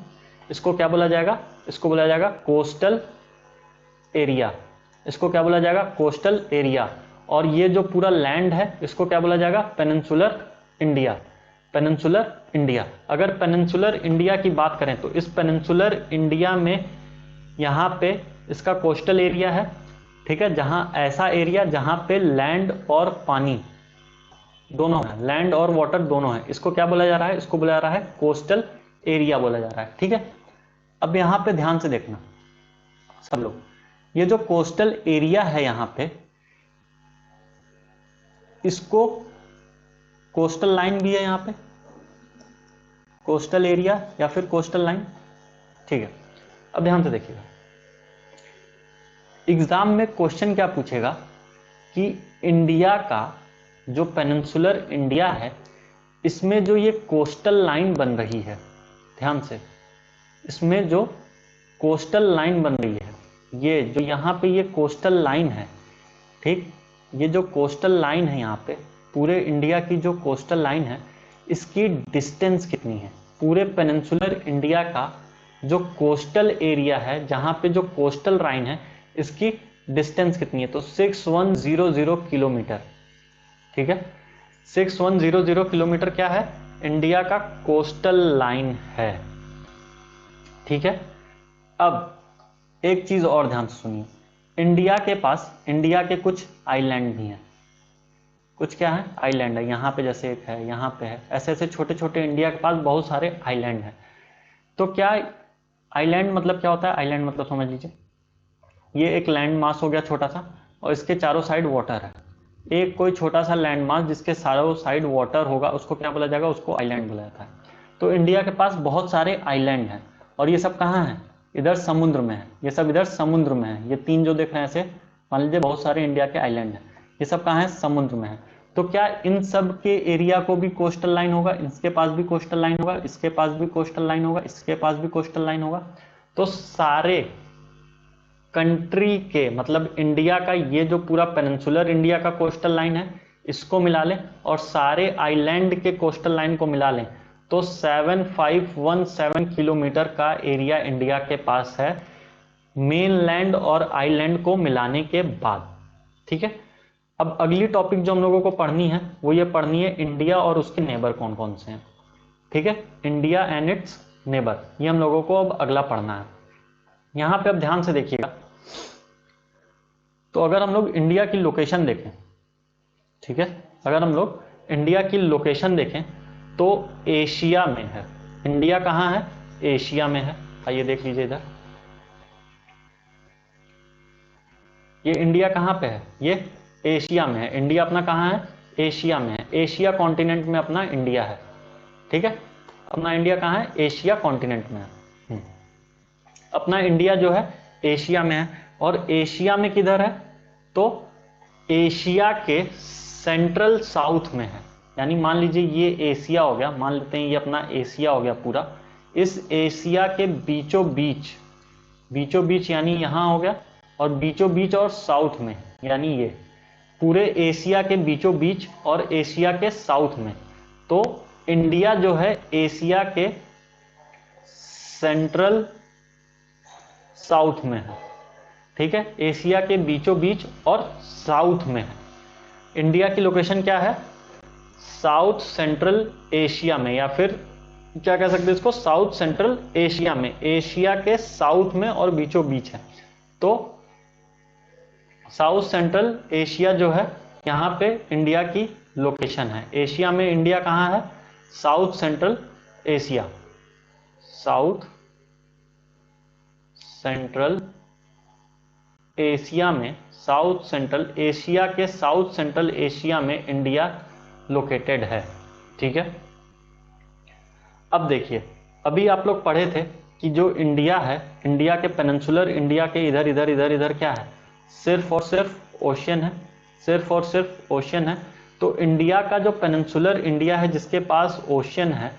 इसको क्या बोला जाएगा, इसको बोला जाएगा कोस्टल एरिया। इसको क्या बोला जाएगा, कोस्टल एरिया। और ये जो पूरा लैंड है इसको क्या बोला जाएगा, पेनिनसुलर इंडिया, पेनिनसुलर इंडिया। अगर पेनिनसुलर इंडिया की बात करें तो इस पेनिनसुलर इंडिया में यहाँ पे इसका कोस्टल एरिया है, ठीक है, जहां ऐसा एरिया जहां पे लैंड और पानी दोनों है, लैंड और वाटर दोनों है, इसको क्या बोला जा रहा है, इसको बोला जा रहा है कोस्टल एरिया बोला जा रहा है, ठीक है। अब यहां पे ध्यान से देखना सब लोग, ये जो कोस्टल एरिया है यहां पे, इसको कोस्टल लाइन भी है यहां पे, कोस्टल एरिया या फिर कोस्टल लाइन, ठीक है। अब ध्यान से देखिएगा, एग्जाम में क्वेश्चन क्या पूछेगा कि इंडिया का जो पेनिनसुलर इंडिया है इसमें जो ये कोस्टल लाइन बन रही है, ध्यान से, इसमें जो कोस्टल लाइन बन रही है, ये जो यहाँ पे ये कोस्टल लाइन है, ठीक, ये जो कोस्टल लाइन है यहाँ पे पूरे इंडिया की जो कोस्टल लाइन है, इसकी डिस्टेंस कितनी है, पूरे पेनिनसुलर इंडिया का जो कोस्टल एरिया है जहाँ पे जो कोस्टल लाइन है इसकी डिस्टेंस कितनी है, तो 6100 किलोमीटर, ठीक है, 6100 किलोमीटर क्या है, इंडिया का कोस्टल लाइन है, ठीक है। अब एक चीज और ध्यान से सुनिए, इंडिया के पास, इंडिया के कुछ आइलैंड भी हैं, कुछ क्या है, आइलैंड है, यहाँ पे जैसे एक है, यहाँ पे है, ऐसे ऐसे छोटे छोटे इंडिया के पास बहुत सारे आइलैंड हैं। तो क्या आइलैंड मतलब क्या होता है, आइलैंड मतलब समझ लीजिए, ये एक लैंड मास हो गया छोटा सा, और इसके चारों साइड वाटर है। एक कोई छोटा सा लैंड मास जिसके चारों साइड वाटर होगा उसको क्या बोला जाएगा, उसको आइलैंड बोला जाता है। तो इंडिया के पास बहुत सारे आइलैंड हैं, और ये सब कहाँ हैं, इधर समुद्र में है, ये सब इधर समुद्र में है। ये 3 जो देख रहे हैं ऐसे मान लीजिए बहुत सारे इंडिया के आइलैंड हैं, ये सब कहाँ है, समुद्र में है। तो क्या इन सब के एरिया को भी कोस्टल लाइन होगा, इसके पास भी कोस्टल लाइन होगा, इसके पास भी कोस्टल लाइन होगा, इसके पास भी कोस्टल लाइन होगा। तो सारे कंट्री के मतलब इंडिया का ये जो पूरा पेनिनसुलर इंडिया का कोस्टल लाइन है इसको मिला लें और सारे आइलैंड के कोस्टल लाइन को मिला लें तो 7517 किलोमीटर का एरिया इंडिया के पास है, मेनलैंड और आइलैंड को मिलाने के बाद, ठीक है। अब अगली टॉपिक जो हम लोगों को पढ़नी है वो ये पढ़नी है इंडिया और उसके नेबर कौन कौन से हैं, ठीक है, इंडिया एंड इट्स नेबर, ये हम लोगों को अब अगला पढ़ना है। यहां पे अब ध्यान से देखिएगा, तो अगर हम लोग इंडिया की लोकेशन देखें, ठीक है, अगर हम लोग इंडिया की लोकेशन देखें तो एशिया में है। इंडिया कहाँ है? एशिया में है। आइए देख लीजिए इधर, ये इंडिया कहाँ पे है? ये एशिया में है। इंडिया अपना कहाँ है? एशिया में है। एशिया कॉन्टिनेंट में अपना इंडिया है, ठीक है। अपना इंडिया कहाँ है? एशिया कॉन्टिनेंट में है। अपना इंडिया जो है एशिया में है, और एशिया में किधर है? तो एशिया के सेंट्रल साउथ में है। यानी मान लीजिए ये एशिया हो गया, मान लेते हैं ये अपना एशिया हो गया पूरा। इस एशिया के बीचों बीच यानी यहाँ हो गया, और बीचों बीच और साउथ में, यानी ये पूरे एशिया के बीचों बीच और एशिया के साउथ में। तो इंडिया जो है एशिया के सेंट्रल साउथ में है, ठीक है। एशिया के बीचों बीच और साउथ में है। इंडिया की लोकेशन क्या है? साउथ सेंट्रल एशिया में, या फिर क्या कह सकते हैं इसको, साउथ सेंट्रल एशिया में। एशिया के साउथ में और बीचों बीच है। तो साउथ सेंट्रल एशिया जो है, यहाँ पे इंडिया की लोकेशन है। एशिया में इंडिया कहाँ है? South central Asia, south central Asia में, साउथ सेंट्रल एशिया के साउथ सेंट्रल एशिया में इंडिया लोकेटेड है, ठीक है। अब देखिए, अभी आप लोग पढ़े थे कि जो इंडिया है, इंडिया के पेनिनसुलर इंडिया के इधर इधर इधर इधर क्या है? सिर्फ और सिर्फ ओशियन है, सिर्फ और सिर्फ ओशियन है। तो इंडिया का जो पेनिनसुलर इंडिया है जिसके पास ओशियन है,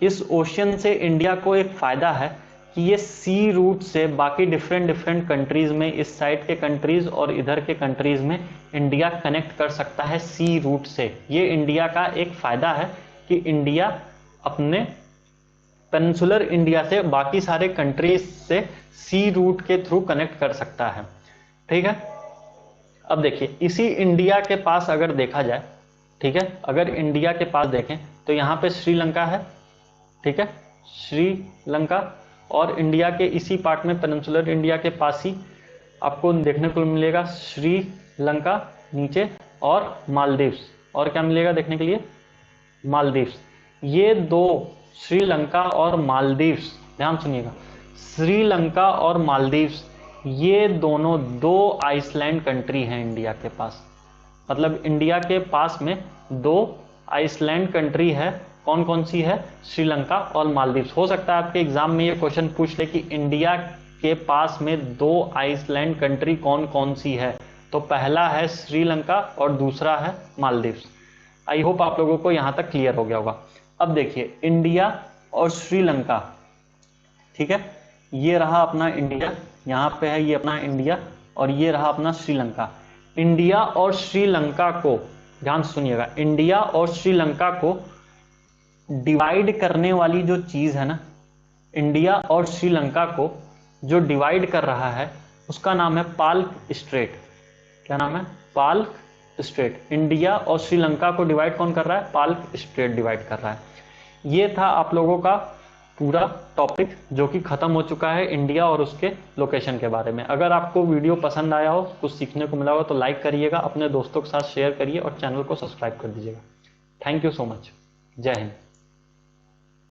इस ओशियन से इंडिया को एक फायदा है कि ये सी रूट से बाकी डिफरेंट कंट्रीज में, इस साइड के कंट्रीज और इधर के कंट्रीज में इंडिया कनेक्ट कर सकता है सी रूट से। ये इंडिया का एक फायदा है कि इंडिया अपने पेनिनसुलर इंडिया से बाकी सारे कंट्रीज से सी रूट के थ्रू कनेक्ट कर सकता है, ठीक है। अब देखिए, इसी इंडिया के पास अगर देखा जाए, ठीक है, अगर इंडिया के पास देखें तो यहाँ पे श्रीलंका है, ठीक है, श्रीलंका। और इंडिया के इसी पार्ट में पेनिनसुलर इंडिया के पास ही आपको देखने को मिलेगा श्रीलंका नीचे, और मालदीव्स। और क्या मिलेगा देखने के लिए? मालदीव्स। ये दो, श्रीलंका और मालदीव्स, ध्यान सुनिएगा, श्रीलंका और मालदीव्स, ये दोनों दो आइसलैंड कंट्री हैं इंडिया के पास। मतलब इंडिया के पास में दो आइसलैंड कंट्री है। कौन कौन सी है? श्रीलंका और मालदीव्स। हो सकता है आपके एग्जाम में ये क्वेश्चन पूछ ले कि इंडिया के पास में दो आइसलैंड कंट्री कौन कौन सी है, तो पहला है श्रीलंका और दूसरा है मालदीव्स। आई होप आप लोगों को यहाँ तक क्लियर हो गया होगा। अब देखिए, इंडिया और श्रीलंका, ठीक है, ये रहा अपना इंडिया, यहाँ पे है ये अपना इंडिया, और ये रहा अपना श्रीलंका। इंडिया और श्रीलंका को, ध्यान सुनिएगा, इंडिया और श्रीलंका को डिवाइड करने वाली जो चीज है ना, इंडिया और श्रीलंका को जो डिवाइड कर रहा है उसका नाम है पाल्क स्ट्रेट। क्या नाम है? पाल्क स्ट्रेट। इंडिया और श्रीलंका को डिवाइड कौन कर रहा है? पाल्क स्ट्रेट डिवाइड कर रहा है। ये था आप लोगों का पूरा टॉपिक जो कि खत्म हो चुका है इंडिया और उसके लोकेशन के बारे में। अगर आपको वीडियो पसंद आया हो, कुछ सीखने को मिला हो, तो लाइक करिएगा, अपने दोस्तों के साथ शेयर करिए और चैनल को सब्सक्राइब कर दीजिएगा। Thank you so much. जय हिंद।